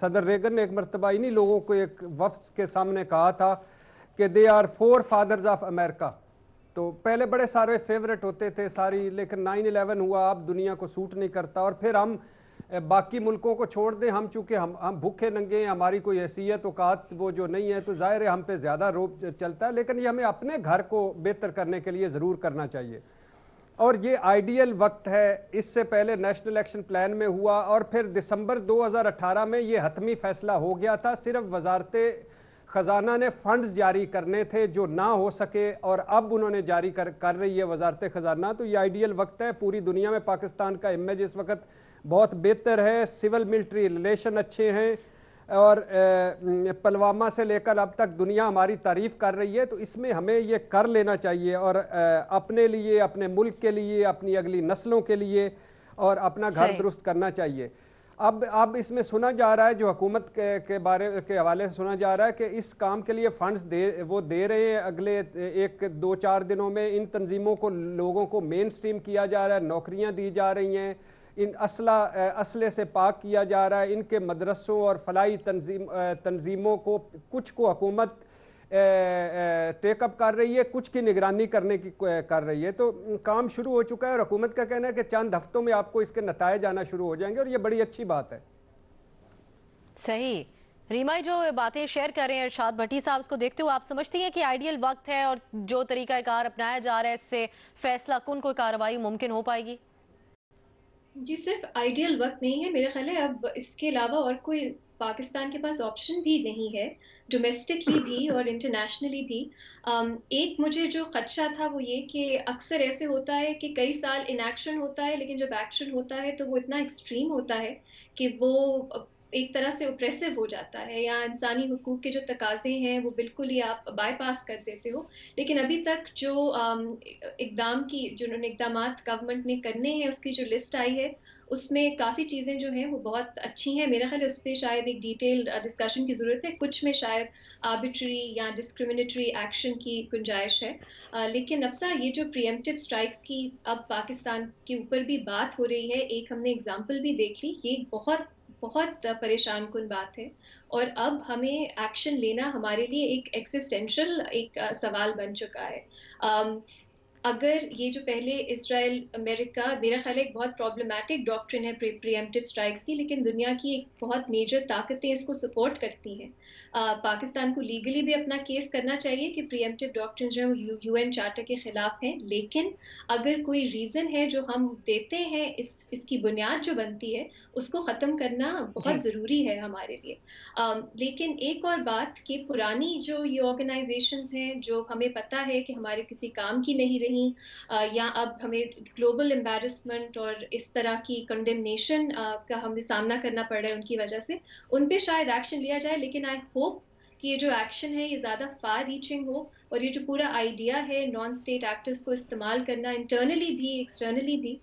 Speaker 2: صدر ریگن نے ایک مرتبہ انہی لوگوں کو ایک وفد کے سامنے کہا تھا کہ they are 4 fathers of America. تو پہلے بڑے سارے فیورٹ ہوتے تھے ساری, لیکن 9/11 ہوا, اب دنیا کو سوٹ نہیں کرتا, اور پھر ہم باقی ملکوں کو چھوڑ دیں. ہم چونکہ ہم بھوکے ننگے ہیں, ہماری کوئی حیثیت اوقات وہ جو نہیں ہے, تو ظاہر ہے ہم پہ زیادہ روب چلتا ہے. لیکن یہ ہمیں اپنے گھر کو بہتر کرنے کے لیے ضرور کرنا چاہیے. اور یہ آئیڈیل وقت ہے. اس سے پہلے نیشنل ایکشن پلان میں ہوا اور پھر دسمبر 2018 میں یہ حتمی فیصلہ ہو گیا تھا. صرف وزارت خزانہ نے فنڈز جاری کرنے تھے جو نہ ہو سکے اور اب انہوں نے جاری کر رہی ہے وزارت خزانہ. تو یہ آئیڈیل وقت ہے. پوری دنیا میں پاکستان کا امیج اس وقت بہت بہتر ہے. سول ملٹری ریلیشن اچھے ہیں اور پلوامہ سے لے کر اب تک دنیا ہماری تعریف کر رہی ہے. تو اس میں ہمیں یہ کر لینا چاہیے اور اپنے لیے, اپنے ملک کے لیے, اپنی اگلی نسلوں کے لیے اور اپنا گھر درست کرنا چاہیے. اب اس میں سنا جا رہا ہے, جو حکومت کے حوالے سے سنا جا رہا ہے کہ اس کام کے لیے فنڈز وہ دے رہے ہیں اگلے 1-2-4 دنوں میں. ان تنظیموں کو, لوگوں کو مین سٹریم کیا جا رہا ہے, نوکریاں دی جا رہی ہیں, ان اسلحے سے پاک کیا جا رہا ہے. ان کے مدرسوں اور فلاحی تنظیموں کو کچھ کو حکومت ٹیک اپ کر رہی ہے, کچھ کی نگرانی کر رہی ہے. تو کام شروع ہو چکا ہے اور حکومت کا کہنا ہے کہ چند ہفتوں میں آپ کو اس کے نتائج آنا شروع ہو جائیں گے اور یہ بڑی اچھی بات ہے.
Speaker 1: صحیح. ریما جو باتیں شیئر کر رہے ہیں ارشاد بھٹی صاحب, اس کو دیکھتے ہوئے آپ سمجھتی ہیں کہ آئیڈیل وقت ہے اور جو طریقہ کار اپنایا جا رہا ہے اس سے فیصلہ کن کوئی کارروائی ممکن ہو پائے گی؟
Speaker 7: جی صرف آئیڈیل وقت نہیں ہے, میرا خیال ہے اب اس کے علاوہ اور کوئی پاکستان کے پاس آپشن بھی نہیں ہے, ڈومیسٹکلی بھی اور انٹرنیشنلی بھی. ایک مجھے جو خدشہ تھا وہ یہ کہ اکثر ایسے ہوتا ہے کہ کئی سال انیکشن ہوتا ہے لیکن جب ایکشن ہوتا ہے تو وہ اتنا ایکسٹریم ہوتا ہے کہ وہ ایک طرح سے اوپریسو ہو جاتا ہے, یا انسانی حقوق کے جو تقاضے ہیں وہ بالکل ہی آپ بائی پاس کر دیتے ہو. لیکن ابھی تک جو اقدامات گورنمنٹ نے کرنے ہیں, اس کی جو لسٹ آئی ہے اس میں کافی چیزیں جو ہیں وہ بہت اچھی ہیں. میرا خیال ہے اس پہ شاید ایک ڈیٹیل ڈسکشن کی ضرورت ہے. کچھ میں شاید آربیٹری یا ڈسکریمنیٹری ایکشن کی گنجائش ہے. لیکن ابسا, یہ جو پریمپٹیو اسٹرائکس کی اب پاکستان کے اوپر بھی بات ہو رہی ہے, ایک ہم نے اگزامپل بھی دیکھ لی, یہ بہت بہت پریشان کن بات ہے. اور اب ہمیں ایکشن لینا ہمارے لیے ایک ایکسسٹینشل ایک سوال بن چکا ہے. اگر یہ جو پہلے اسرائیل امریکہ, میرا خیال ہے ایک بہت پرابلمٹک ڈاکٹرن ہے پریمپٹیو اسٹرائکس کی, لیکن دنیا کی ایک بہت میجر طاقتیں اس کو سپورٹ کرتی ہیں. پاکستان کو لیگلی بھی اپنا کیس کرنا چاہیے کہ پریمپٹیو ڈاکٹرن جو ہیں وہ یو این چارٹر کے خلاف ہیں, لیکن اگر کوئی ریزن ہے جو ہم دیتے ہیں, اس کی بنیاد جو بنتی ہے اس کو ختم کرنا بہت ضروری ہے ہمارے لیے. لیکن ایک اور بات کہ پرانی جو یہ آرگنائزیشنز ہیں جو ہمیں پتہ ہے کہ ہمارے کسی کام کی نہیں رہی, یا اب ہمیں گلوبل امبیرسمنٹ اور اس طرح کی کنڈمنیشن کا ہمیں سامنا کرنا پڑ رہا ہے ان کی وجہ سے, ان پہ شاید ایکشن لیا جائے. لیکن آئی ہوپ کہ یہ جو ایکشن ہے یہ زیادہ فار ریچنگ ہو, اور یہ جو پورا آئیڈیا ہے نان اسٹیٹ ایکٹرز کو استعمال کرنا انٹرنلی بھی ایکسٹرنلی بھی,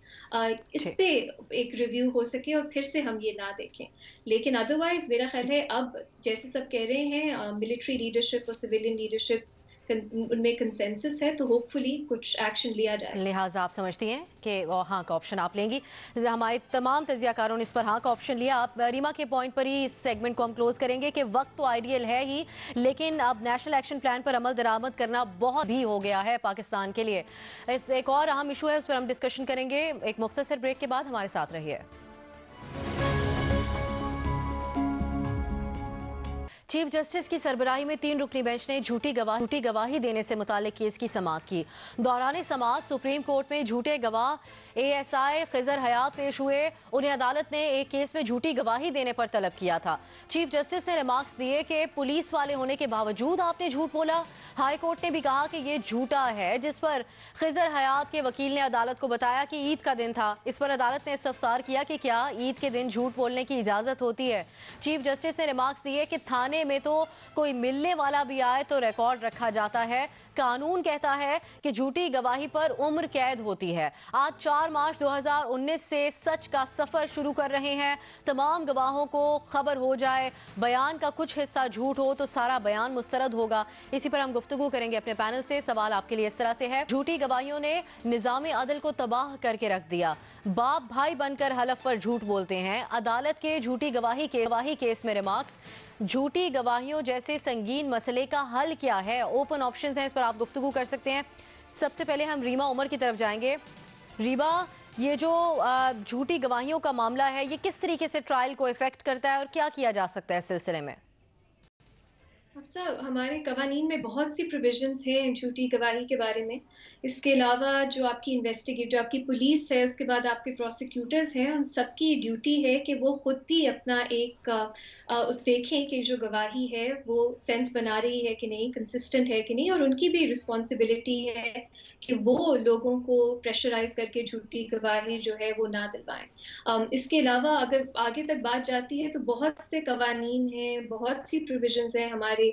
Speaker 7: اس پہ ایک ریویو ہو سکے اور پھر سے ہم یہ نہ دیکھیں. لیکن ادروائز میرا خیال ہے اب جیسے سب کہہ رہے ہیں ملٹری لیڈرشپ اور سویلین لیڈرشپ ان میں کنسنسس ہے, تو ہوپ فلی کچھ ایکشن لیا جائے.
Speaker 1: لہٰذا آپ سمجھتی ہیں کہ ہاں کا آپشن آپ لیں گی. ہمارے تمام تجزیہ کاروں نے اس پر ہاں کا آپشن لیا. آپ ریما کے پوائنٹ پر ہی اس سیگمنٹ کو ہم کلوز کریں گے کہ وقت تو آئیڈیل ہے ہی, لیکن اب نیشنل ایکشن پلان پر عمل درآمد کرنا بہت بھی ہو گیا ہے پاکستان کے لیے. ایک اور اہم ایشو ہے, اس پر ہم ڈسکشن کریں گے ایک مختصر بریک کے بعد. ہمارے ساتھ رہیے. چیف جسٹس کی سربراہی میں 3 رکنی بینچ نے جھوٹی گواہی دینے سے متعلق کیس کی سماعت کی. دوران سماعت سپریم کورٹ میں جھوٹے گواہ ASI خضر حیات پیش ہوئے. انہیں عدالت نے ایک کیس میں جھوٹی گواہی دینے پر طلب کیا تھا. چیف جسٹس نے ریمارکس دیے کہ پولیس والے ہونے کے باوجود آپ نے جھوٹ بولا. ہائی کورٹ نے بھی کہا کہ یہ جھوٹا ہے, جس پر خضر حیات کے وکیل نے عدالت کو بتایا کہ عید کا دن تھا. اس پر عدالت نے استفسار کیا کہ کیا عید کے دن جھوٹ بولنے کی اجازت ہوتی ہے. چیف جسٹس نے ریمارکس دیے کہ تھانے میں تو کوئی ملنے والا بھی آئے تو ریکارڈ رکھا جاتا ہے. قانون کہتا ہے کہ جھوٹی گواہی پر عمر قید ہوتی ہے. آج 4 مارچ 2019 سے سچ کا سفر شروع کر رہے ہیں. تمام گواہوں کو خبر ہو جائے, بیان کا کچھ حصہ جھوٹ ہو تو سارا بیان مسترد ہوگا. اسی پر ہم گفتگو کریں گے اپنے پینل سے. سوال آپ کے لیے اس طرح سے ہے, جھوٹی گواہیوں نے نظام عدل کو تباہ کر کے رکھ دیا. باپ بھائی بن کر حلف پر جھوٹ بولتے ہیں. عدالت کے جھوٹی گواہی کیس میں ریمارکس, جھوٹی گواہیوں جیسے سنگین مسئلے کا حل کیا ہے؟ اوپن آپشنز ہیں, اس پر آپ گفتگو کر سکتے ہیں. سب سے پہلے ہم ریما عمر کی طرف جائیں گے. ریما, یہ جو جھوٹی گواہیوں کا معاملہ ہے یہ کس طریقے سے ٹرائل کو افیکٹ کرتا ہے اور کیا کیا جا سکتا ہے اس سلسلے میں؟
Speaker 7: صاحب ہمارے قوانین میں بہت سی پروویژنس ہیں جھوٹی گواہی کے بارے میں. اس کے علاوہ جو آپ کی جو آپ کی پولیس ہے، اس کے بعد آپ کے پروسیکیوٹرز ہیں، ان سب کی ڈیوٹی ہے کہ وہ خود بھی اپنا ایک اس دیکھیں کہ جو گواہی ہے وہ سینس بنا رہی ہے کہ نہیں، کنسسٹنٹ ہے کہ نہیں، اور ان کی بھی رسپانسبلٹی ہے کہ وہ لوگوں کو پریشرائز کر کے جھوٹی گواہی جو ہے وہ نہ دلوائیں. اس کے علاوہ اگر آگے تک بات جاتی ہے تو بہت سے قوانین ہیں، بہت سی پروویژنز ہیں ہمارے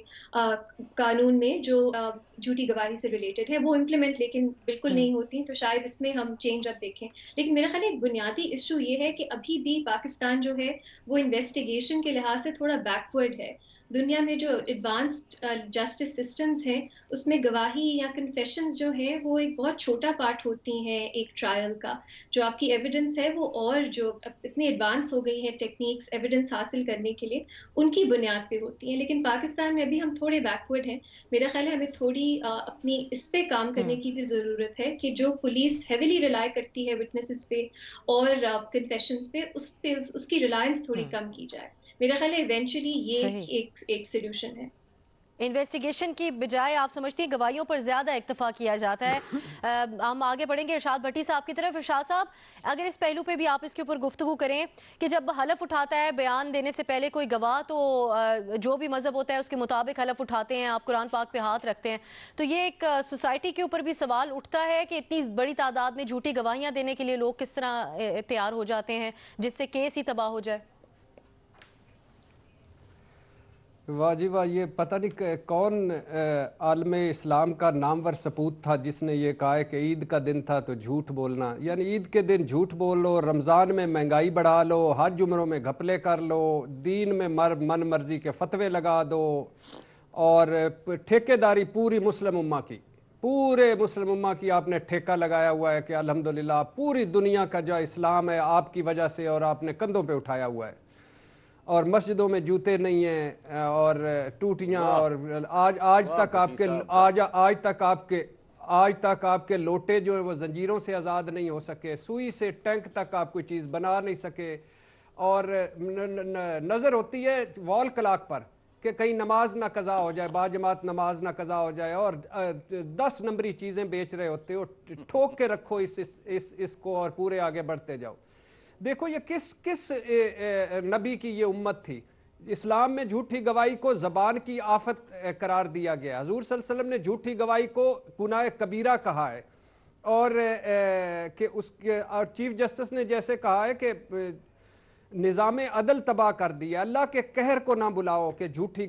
Speaker 7: قانون میں جو جھوٹی گواہی سے ریلیٹڈ ہے، وہ امپلیمنٹ لیکن بالکل نہیں ہوتی. تو شاید اس میں ہم چینج اب دیکھیں. لیکن میرا خیال ایک بنیادی ایشو یہ ہے کہ ابھی بھی پاکستان جو ہے وہ انویسٹیگیشن کے لحاظ سے تھوڑا بیکورڈ ہے. دنیا میں جو ایڈوانسڈ جسٹس سسٹمز ہیں اس میں گواہی یا کنفیشنز جو ہیں وہ ایک بہت چھوٹا پارٹ ہوتی ہیں ایک ٹرائل کا. جو آپ کی ایویڈنس ہے وہ اور جو اتنی ایڈوانس ہو گئی ہیں ٹیکنیکس ایویڈنس حاصل کرنے کے لیے، ان کی بنیاد پہ ہوتی ہیں. لیکن پاکستان میں ابھی ہم تھوڑے بیکورڈ ہیں. میرا خیال ہے ہمیں تھوڑی اپنی اس پہ کام کرنے کی بھی ضرورت ہے کہ جو پولیس ہیویلی ریلائی کرتی ہے وٹنسز پہ اور کنفیشنز پہ، اس کی ریلائنس تھوڑی کم کی جائے. میرا خیال ہے ایونچولی یہ ایک سولوشن ہے.
Speaker 1: انویسٹیگیشن کی بجائے آپ سمجھتی ہیں گواہیوں پر زیادہ اکتفا کیا جاتا ہے. ہم آگے بڑھیں گے ارشاد بھٹی صاحب کی طرف. ارشاد صاحب، اگر اس پہلو پہ بھی آپ اس کے اوپر گفتگو کریں کہ جب حلف اٹھاتا ہے بیان دینے سے پہلے کوئی گواہ، تو جو بھی مذہب ہوتا ہے اس کے مطابق حلف اٹھاتے ہیں، آپ قرآن پاک پہ ہاتھ رکھتے ہیں، تو یہ ایک سوسائٹی کے اوپر بھی سوال اٹھتا ہے کہ اتنی بڑی تعداد میں جھوٹی گواہیاں دینے کے لیے لوگ کس طرح تیار ہو جاتے ہیں جس سے کیس ہی تباہ ہو جائے.
Speaker 2: واہ جی واہ، یہ پتہ نہیں کون عالم اسلام کا نامور سپوت تھا جس نے یہ کہا ہے کہ عید کا دن تھا تو جھوٹ بولنا. یعنی عید کے دن جھوٹ بول لو، رمضان میں مہنگائی بڑھا لو، حج عمروں میں گھپلے کر لو، دین میں من مرضی کے فتوے لگا دو، اور ٹھیکیداری پوری مسلم امہ کی، پورے مسلم امہ کی آپ نے ٹھیکہ لگایا ہوا ہے کہ الحمدللہ پوری دنیا کا جو اسلام ہے آپ کی وجہ سے اور آپ نے کندھوں پہ اٹھایا ہوا ہے. اور مسجدوں میں جوتے نہیں ہیں اور ٹوٹیاں، اور آج تک آپ کے لوٹے جو ہیں وہ زنجیروں سے آزاد نہیں ہو سکے، سوئی سے ٹینک تک آپ کوئی چیز بنا نہیں سکے. اور نظر ہوتی ہے وال کلاک پر کہ کہیں نماز نہ قضا ہو جائے، باجماعت نماز نہ قضا ہو جائے، اور 10 نمبری چیزیں بیچ رہے ہوتے ہو. ٹھوک کے رکھو اس کو اور پورے آگے بڑھتے جاؤ. دیکھو یہ کس نبی کی یہ امت تھی. اسلام میں جھوٹی گواہی کو زبان کی آفت قرار دیا گیا. حضور صلی اللہ علیہ وسلم نے جھوٹی گواہی کو گناہ کبیرہ کہا ہے، اور کہ اس کے اور چیف جسٹس نے جیسے کہا ہے کہ نظام عدل تباہ کر دیا. اللہ کے قہر کو نہ بلاؤ کہ جھوٹی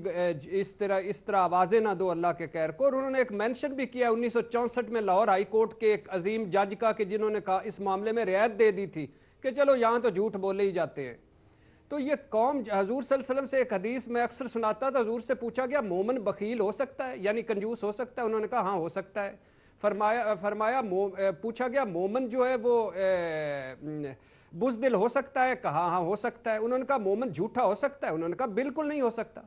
Speaker 2: اس طرح آوازیں نہ دو اللہ کے قہر کو. اور انہوں نے ایک مینشن بھی کیا 1964 میں لاہور ہائی کورٹ کے ایک عظیم جج کا کہ جنہوں نے کہا اس معاملے میں رعایت دے دی تھی کہ چلو یہاں تو جھوٹ بولے ہی جاتے ہیں. تو یہ قوم حضور صلی اللہ علیہ وسلم سے ایک حدیث میں اکثر سناتا تھا، حضور سے پوچھا گیا مومن بخیل ہو سکتا ہے، یعنی کنجوس ہو سکتا ہے؟ انہوں نے کہا ہاں ہو سکتا ہے. فرمایا پوچھا گیا مومن جو ہے وہ بزدل ہو سکتا ہے؟ کہا ہاں ہو سکتا ہے. انہوں نے کہا مومن جھوٹا ہو سکتا ہے؟ انہوں نے کہا بالکل نہیں ہو سکتا.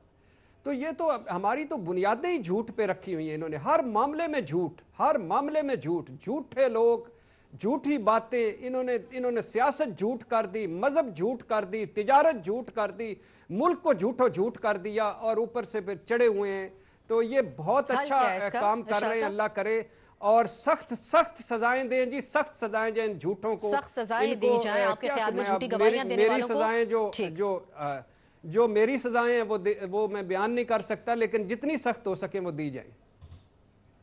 Speaker 2: تو یہ تو ہماری تو بنیادیں ہی جھوٹ پہ رکھی ہوئی ہیں انہوں نے. ہر معاملے میں جھوٹ، ہر معاملے میں جھوٹ، جھوٹے لوگ، جھوٹی باتیں. انہوں نے سیاست جھوٹ کر دی، مذہب جھوٹ کر دی، تجارت جھوٹ کر دی، ملک کو جھوٹ کر دیا، اور اوپر سے پھر چڑے ہوئے ہیں. تو یہ بہت اچھا کام کر رہے ہیں، اللہ کرے اور سخت سزائیں دیں جی، سخت سزائیں دیں ان جھوٹوں کو.
Speaker 1: سخت سزائیں دی جائیں. آپ کے خیال میں جھوٹی گواہیاں دینے والوں کو؟
Speaker 2: میری سزائیں جو میری سزائیں ہیں وہ میں بیان نہیں کر سکتا، لیکن جتنی سخت ہو سکیں وہ دی جائیں.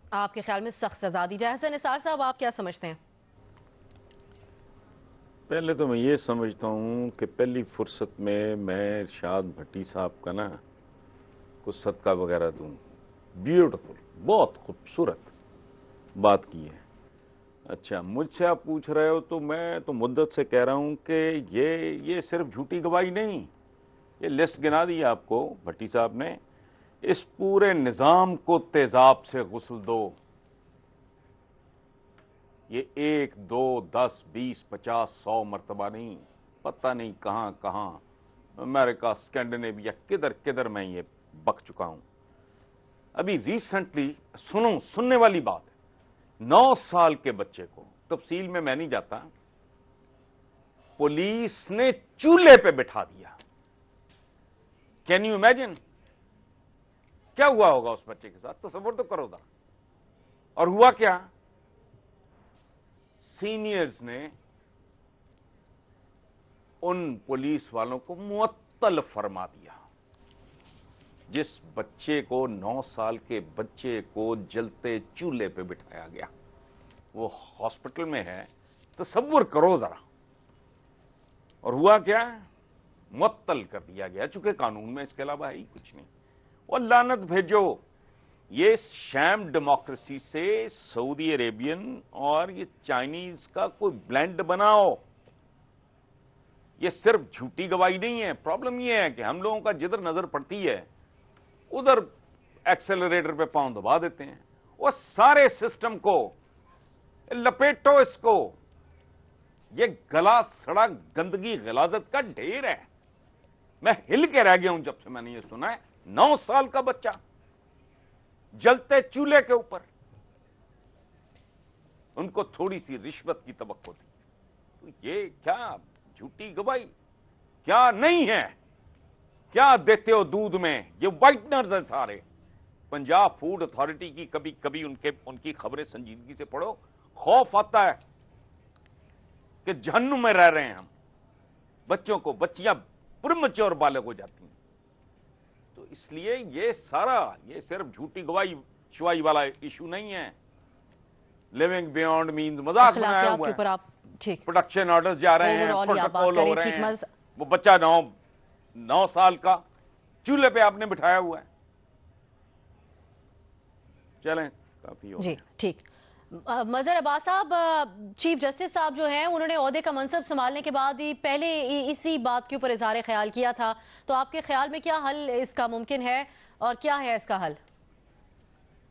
Speaker 1: آپ کے خیال میں سخت سزا دی جائے. حسن نثار صاحب آپ کیا سمجھتے ہیں؟
Speaker 4: پہلے تو میں یہ سمجھتا ہوں کہ پہلی فرصت میں ارشاد بھٹی صاحب کا نا کچھ صدقہ وغیرہ دوں. بیوٹیفل، بہت خوبصورت بات کی ہے. اچھا مجھ سے آپ پوچھ رہے ہو تو میں تو مدت سے کہہ رہا ہوں کہ یہ صرف جھوٹی گواہی نہیں، یہ لسٹ گنا دی آپ کو بھٹی صاحب نے. اس پورے نظام کو تیزاب سے غسل دو. یہ 1 2 10 20 50 100 مرتبہ نہیں، پتہ نہیں کہاں کہاں، امریکہ، اسکینڈینیویا، کدھر میں یہ بک چکا ہوں. ابھی ریسنٹلی سننے والی بات ہے، 9 سال کے بچے کو، تفصیل میں نہیں جاتا، پولیس نے چولہے پہ بٹھا دیا. Can you imagine? क्या हुआ होगा उस बच्चे के साथ, तसव्वुर तो करो दा। और हुआ क्या, सीनियर्स ने उन पुलिस वालों को मुअत्तल फरमा दिया। जिस बच्चे को 9 साल के बच्चे को जलते चूल्हे पे बिठाया गया, वो हॉस्पिटल में है, तसव्वुर करो जरा। और हुआ क्या, मुअत्तल कर दिया गया, चूंकि कानून में इसके अलावा है ही कुछ नहीं। और लानत भेजो, ये शैम डेमोक्रेसी से सऊदी अरेबियन और ये चाइनीज का कोई ब्लेंड बनाओ। ये सिर्फ झूठी गवाही नहीं है। प्रॉब्लम ये है कि हम लोगों का जिधर नजर पड़ती है उधर एक्सेलरेटर पे पांव दबा देते हैं। वो सारे सिस्टम को लपेटो, इसको, ये गला सड़ा गंदगी गलाजत का ढेर है। मैं हिल के रह गया हूं जब से मैंने ये सुना है। 9 साल का बच्चा जलते चूल्हे के ऊपर, उनको थोड़ी सी रिश्वत की तवक्को थी। तो ये क्या झूठी गवाही, क्या नहीं है, क्या देते हो दूध में, ये वाइटनर्स है सारे। पंजाब फूड अथॉरिटी की कभी कभी उनकी खबरें संजीदगी से पढ़ो, खौफ आता है कि जहन्नुम में रह रहे हैं हम। बच्चों को, बच्चियां प्रीमैच्योर बालग हो जाती हैं। तो इसलिए ये सारा, ये सिर्फ झूठी गवाही शुआई वाला इशू नहीं है। लिविंग बियॉन्ड मीन्स मजाक बनाया हुआ है।
Speaker 1: ठीक,
Speaker 4: प्रोडक्शन ऑर्डर्स जा रहे हैं,
Speaker 1: Overall
Speaker 4: प्रोटोकॉल हो रहे
Speaker 1: ठीक,
Speaker 4: हैं। वो बच्चा 9 साल का चूल्हे पे आपने बिठाया हुआ है। चलें, काफी हो
Speaker 1: जी, ठीक। मजहर अब्बास साहब, चीफ जस्टिस साहब जो हैं, उन्होंने ओहदे का मनसब संभालने के बाद ही पहले इसी बात के ऊपर इज़हार ख्याल किया था। तो आपके ख्याल में क्या हल इसका मुमकिन है और क्या है इसका हल?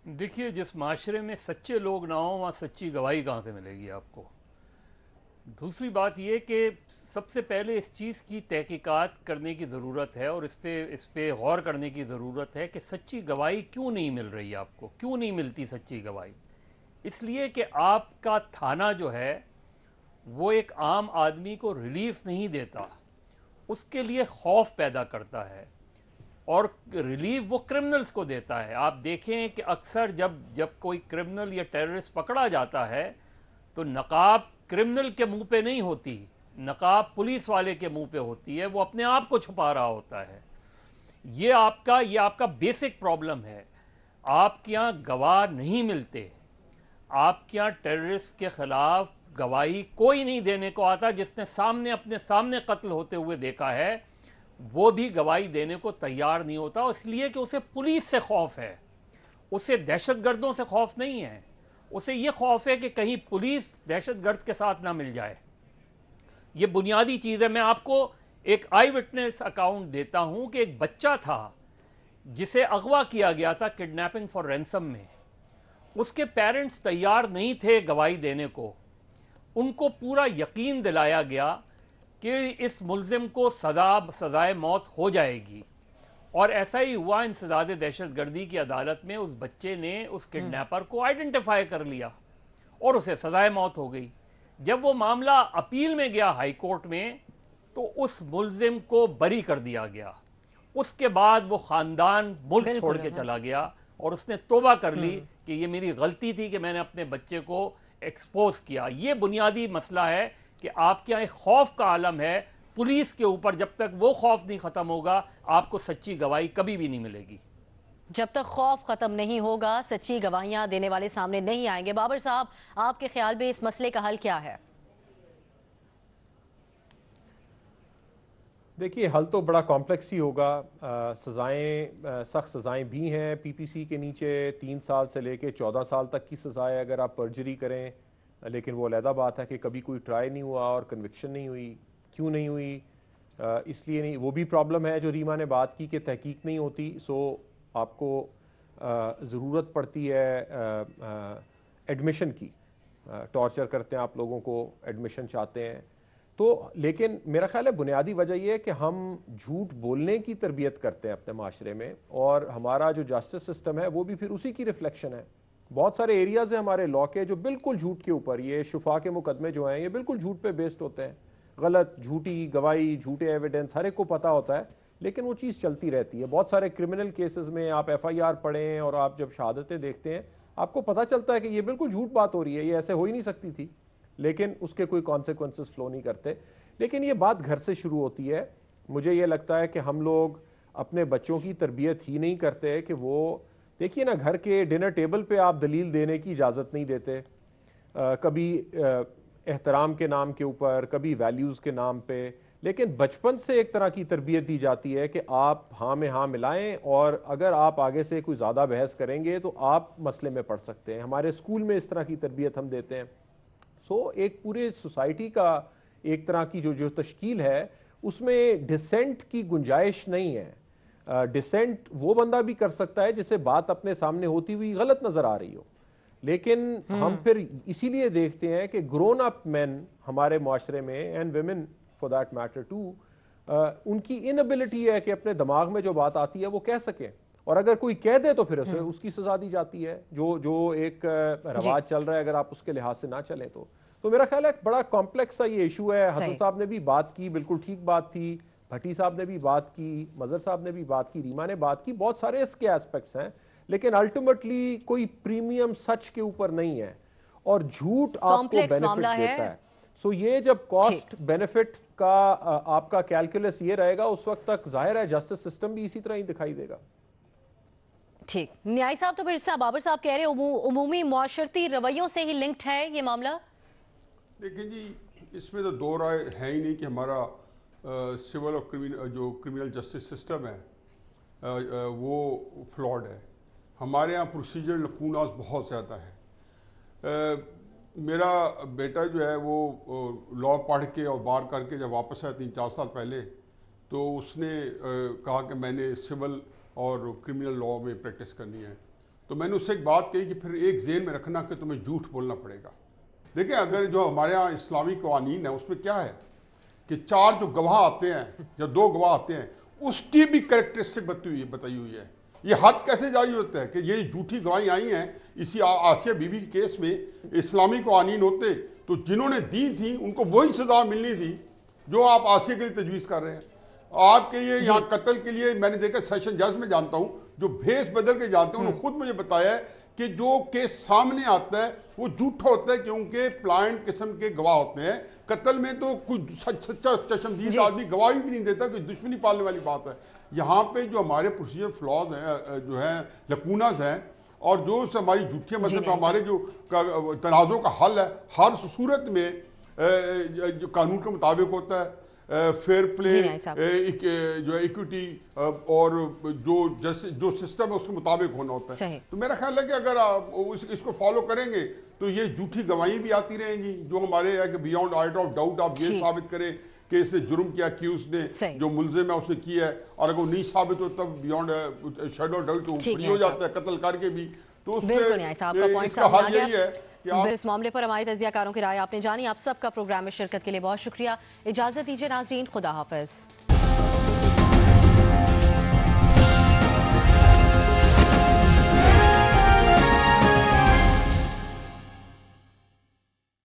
Speaker 5: देखिए, जिस माशरे में सच्चे लोग ना हो, वहाँ सच्ची गवाही कहाँ से मिलेगी आपको। दूसरी बात ये कि सबसे पहले इस चीज़ की तहकीकात करने की ज़रूरत है और इस पे गौर करने की ज़रूरत है कि सच्ची गवाही क्यों नहीं मिल रही है आपको, क्यों नहीं मिलती सच्ची गवाही। इसलिए कि आपका थाना जो है वो एक आम आदमी को रिलीफ नहीं देता, उसके लिए खौफ पैदा करता है, और रिलीफ वो क्रिमिनल्स को देता है। आप देखें कि अक्सर जब कोई क्रिमिनल या टेररिस्ट पकड़ा जाता है तो नकाब क्रिमिनल के मुंह पे नहीं होती, नकाब पुलिस वाले के मुंह पे होती है, वो अपने आप को छुपा रहा होता है। ये आपका बेसिक प्रॉब्लम है। आपके यहाँ गवाह नहीं मिलते, आपके यहाँ टेररिस्ट के खिलाफ गवाही कोई नहीं देने को आता। जिसने अपने सामने कत्ल होते हुए देखा है वो भी गवाही देने को तैयार नहीं होता, इसलिए कि उसे पुलिस से खौफ है, उसे दहशतगर्दों से खौफ नहीं है। उसे ये खौफ है कि कहीं पुलिस दहशतगर्द के साथ ना मिल जाए। ये बुनियादी चीज़ है। मैं आपको एक आई विटनेस अकाउंट देता हूं कि एक बच्चा था जिसे अगवा किया गया था किडनैपिंग फॉर रैंसम में। उसके पेरेंट्स तैयार नहीं थे गवाही देने को। उनको पूरा यकीन दिलाया गया कि इस मुल्जिम को सजाए मौत हो जाएगी, और ऐसा ही हुआ। इंसदाद दहशतगर्दी की अदालत में उस बच्चे ने उस किडनैपर को आइडेंटिफाई कर लिया और उसे सजाए मौत हो गई। जब वो मामला अपील में गया हाई कोर्ट में तो उस मुल्जिम को बरी कर दिया गया। उसके बाद वो खानदान मुल्क छोड़ के चला गया और उसने तौबा कर ली कि ये मेरी गलती थी कि मैंने अपने बच्चे को एक्सपोज किया। ये बुनियादी मसला है कि आपके यहाँ एक खौफ का आलम है पुलिस के ऊपर। जब तक वो खौफ नहीं खत्म होगा आपको सच्ची गवाही कभी भी नहीं मिलेगी।
Speaker 1: जब तक खौफ खत्म नहीं होगा सच्ची गवाहियां देने वाले सामने नहीं आएंगे। बाबर साहब, आपके ख्याल में इस मसले का हल क्या है?
Speaker 6: देखिए, हल तो बड़ा कॉम्प्लेक्स ही होगा। सज़ाएं, सख्त सज़ाएं भी हैं। पीपीसी के नीचे 3 साल से लेके 14 साल तक की सज़ाएं अगर आप पर्जरी करें, लेकिन वो अलहदा बात है कि कभी कोई ट्राई नहीं हुआ और कन्विक्शन नहीं हुई। क्यों नहीं हुई? इसलिए नहीं, वो भी प्रॉब्लम है जो रीमा ने बात की कि तहकीक नहीं होती। सो आपको ज़रूरत पड़ती है एडमिशन की। टॉर्चर करते हैं आप लोगों को, एडमिशन चाहते हैं तो। लेकिन मेरा ख्याल है बुनियादी वजह यह है कि हम झूठ बोलने की तरबियत करते हैं अपने माशरे में, और हमारा जो जस्टिस सिस्टम है वो भी फिर उसी की रिफ्लेक्शन है। बहुत सारे एरियाज हैं हमारे लॉ के जो बिल्कुल झूठ के ऊपर, ये शुफा के मुकदमे जो हैं ये बिल्कुल झूठ पे बेस्ड होते हैं। गलत, झूठी गवाही, झूठे एविडेंस हर एक को पता होता है, لیکن وہ چیز چلتی رہتی ہے. بہت سارے کرمنل کیسز میں آپ FIR پڑھیں اور آپ جب شہادتیں دیکھتے ہیں آپ کو پتہ چلتا ہے کہ یہ بالکل جھوٹ بات ہو رہی ہے, یہ ایسے ہو ہی نہیں سکتی تھی, لیکن اس کے کوئی کانسیکوینسز فلو نہیں کرتے. لیکن یہ بات گھر سے شروع ہوتی ہے. مجھے یہ لگتا ہے کہ ہم لوگ اپنے بچوں کی تربیت ہی نہیں کرتے کہ وہ دیکھیے نا, گھر کے ڈنر ٹیبل پہ آپ دلیل دینے کی اجازت نہیں دیتے, کبھی احترام کے نام کے اوپر, کبھی ویلیوز کے نام پہ, لیکن بچپن سے ایک طرح کی تربیت دی جاتی ہے کہ آپ ہاں میں ہاں ملائیں, اور اگر آپ آگے سے کوئی زیادہ بحث کریں گے تو آپ مسئلے میں پڑ سکتے ہیں. ہمارے اسکول میں اس طرح کی تربیت ہم دیتے ہیں. سو ایک پورے سوسائٹی کا ایک طرح کی جو تشکیل ہے اس میں ڈسینٹ کی گنجائش نہیں ہے. ڈسینٹ وہ بندہ بھی کر سکتا ہے جسے بات اپنے سامنے ہوتی ہوئی غلط نظر آ رہی ہو, لیکن ہم پھر اسی لیے دیکھتے ہیں کہ گرون اپ مین ہمارے معاشرے میں, and women for that matter too, ان کی انیبلٹی ہے کہ اپنے دماغ میں جو بات آتی ہے وہ کہہ سکیں, اور اگر کوئی کہہ دے تو پھر اسے اس کی سزا دی جاتی ہے, جو ایک رواج چل رہا ہے اگر آپ اس کے لحاظ سے نہ چلیں تو میرا خیال ہے ایک بڑا کمپلیکس سا یہ ایشو ہے. حسن صاحب نے بھی بات کی, بالکل ٹھیک بات تھی, بھٹی صاحب نے بھی بات کی, مظہر صاحب نے بھی بات کی, ریما نے بات کی, بہت سارے اس کے ایسپیکٹس ہیں, لیکن الٹیمیٹلی کوئی پریمیم سچ کے اوپر نہیں ہے, اور جھوٹ آپ کو بینیفٹ دیتا ہے. سو یہ جب کاسٹ بینیفٹ کا آپ کا کیلکولس یہ رہے گا, اس وقت تک ظاہر ہے جسٹس سسٹم بھی اسی طرح ہی دکھائی دے گا.
Speaker 1: ٹھیک, نیائی صاحب تو پھر بابر صاحب کہہ رہے عمومی معاشرتی رویوں سے ہی لنکڈ ہے یہ معاملہ.
Speaker 3: دیکھیں جی, اس میں تو دو رائے ہے ہی نہیں کہ ہمارا سول اور جو کرمنل جسٹس سسٹم ہے وہ فلاڈ ہے. ہمارے یہاں پروسیجر لکوناز بہت زیادہ ہے. میرا بیٹا جو ہے وہ لاء پڑھ کے اور بار کر کے جب واپس آیا 3-4 سال پہلے, تو اس نے کہا کہ میں نے سول اور کرمنل لاء میں پریکٹس کرنی ہے. تو میں نے اس سے ایک بات کہی کہ پھر ایک ذہن میں رکھنا کہ تمہیں جھوٹ بولنا پڑے گا. دیکھیں, اگر جو ہمارے ہاں اسلامی قوانین ہیں اس میں کیا ہے کہ 4 جو گواہ آتے ہیں یا 2 گواہ آتے ہیں, اس کی بھی کریکٹرسٹک بتائی ہوئی ہے. یہ حد کیسے جاری ہوتا ہے کہ یہ جھوٹی گواہیں آئی ہیں. اسی آسیہ بی بی کے کیس میں اسلامی قوانین ہوتے تو جنہوں نے دی تھی ان کو وہی سزا ملنی تھی جو آپ آسیہ کے لیے تجویز کر رہے ہیں. آپ کے لیے یہاں قتل کے لیے میں نے دیکھا سیشن جج میں جانتا ہوں جو بھیس بدل کے جانتے ہیں, انہوں نے خود مجھے بتایا ہے کہ جو کیس سامنے آتا ہے وہ جھوٹا ہوتا ہے کیونکہ پلائنٹ قسم کے گواہ ہوتے ہیں. قتل میں تو کوئی سچا چشمدید آدمی گواہی بھی نہیں دیتا, کوئی دشمنی پالنے والی بات ہے. یہاں پہ جو ہمارے پروسیجر فلاز ہیں, جو ہیں لکوناز ہیں, اور جو ہماری جھوٹیاں مطلب ہمارے جو تنازعوں کا حل ہے ہر صورت میں جو قانون کے مطابق ہوتا ہے, فیئر پلے, جو ایکوٹی اور جو سسٹم ہے اس کے مطابق ہونا ہوتا ہے. تو میرا خیال ہے کہ اگر آپ اس کو فالو کریں گے تو یہ جھوٹی گواہیں بھی آتی رہیں گی جو ہمارے ہے کہ بیونڈ آئٹ آف ڈاؤٹ آپ یہ ثابت کریں کہ اس نے جرم کیا, کیوز نے جو ملزم ہے اس نے کیا ہے, اور اگر وہ نہیں ثابت ہو تب بیونڈ شیڈو ڈاؤٹ تو فری ہو جاتا ہے قتل کر کے بھی. تو اس کا حل یہی ہے کہ
Speaker 1: اس معاملے پر ہمارے تجزیہ کاروں کی رائے آپ نے جانی. آپ سب کا پروگرام میں شرکت کے لیے بہت شکریہ. اجازت دیجیے ناظرین, خدا حافظ.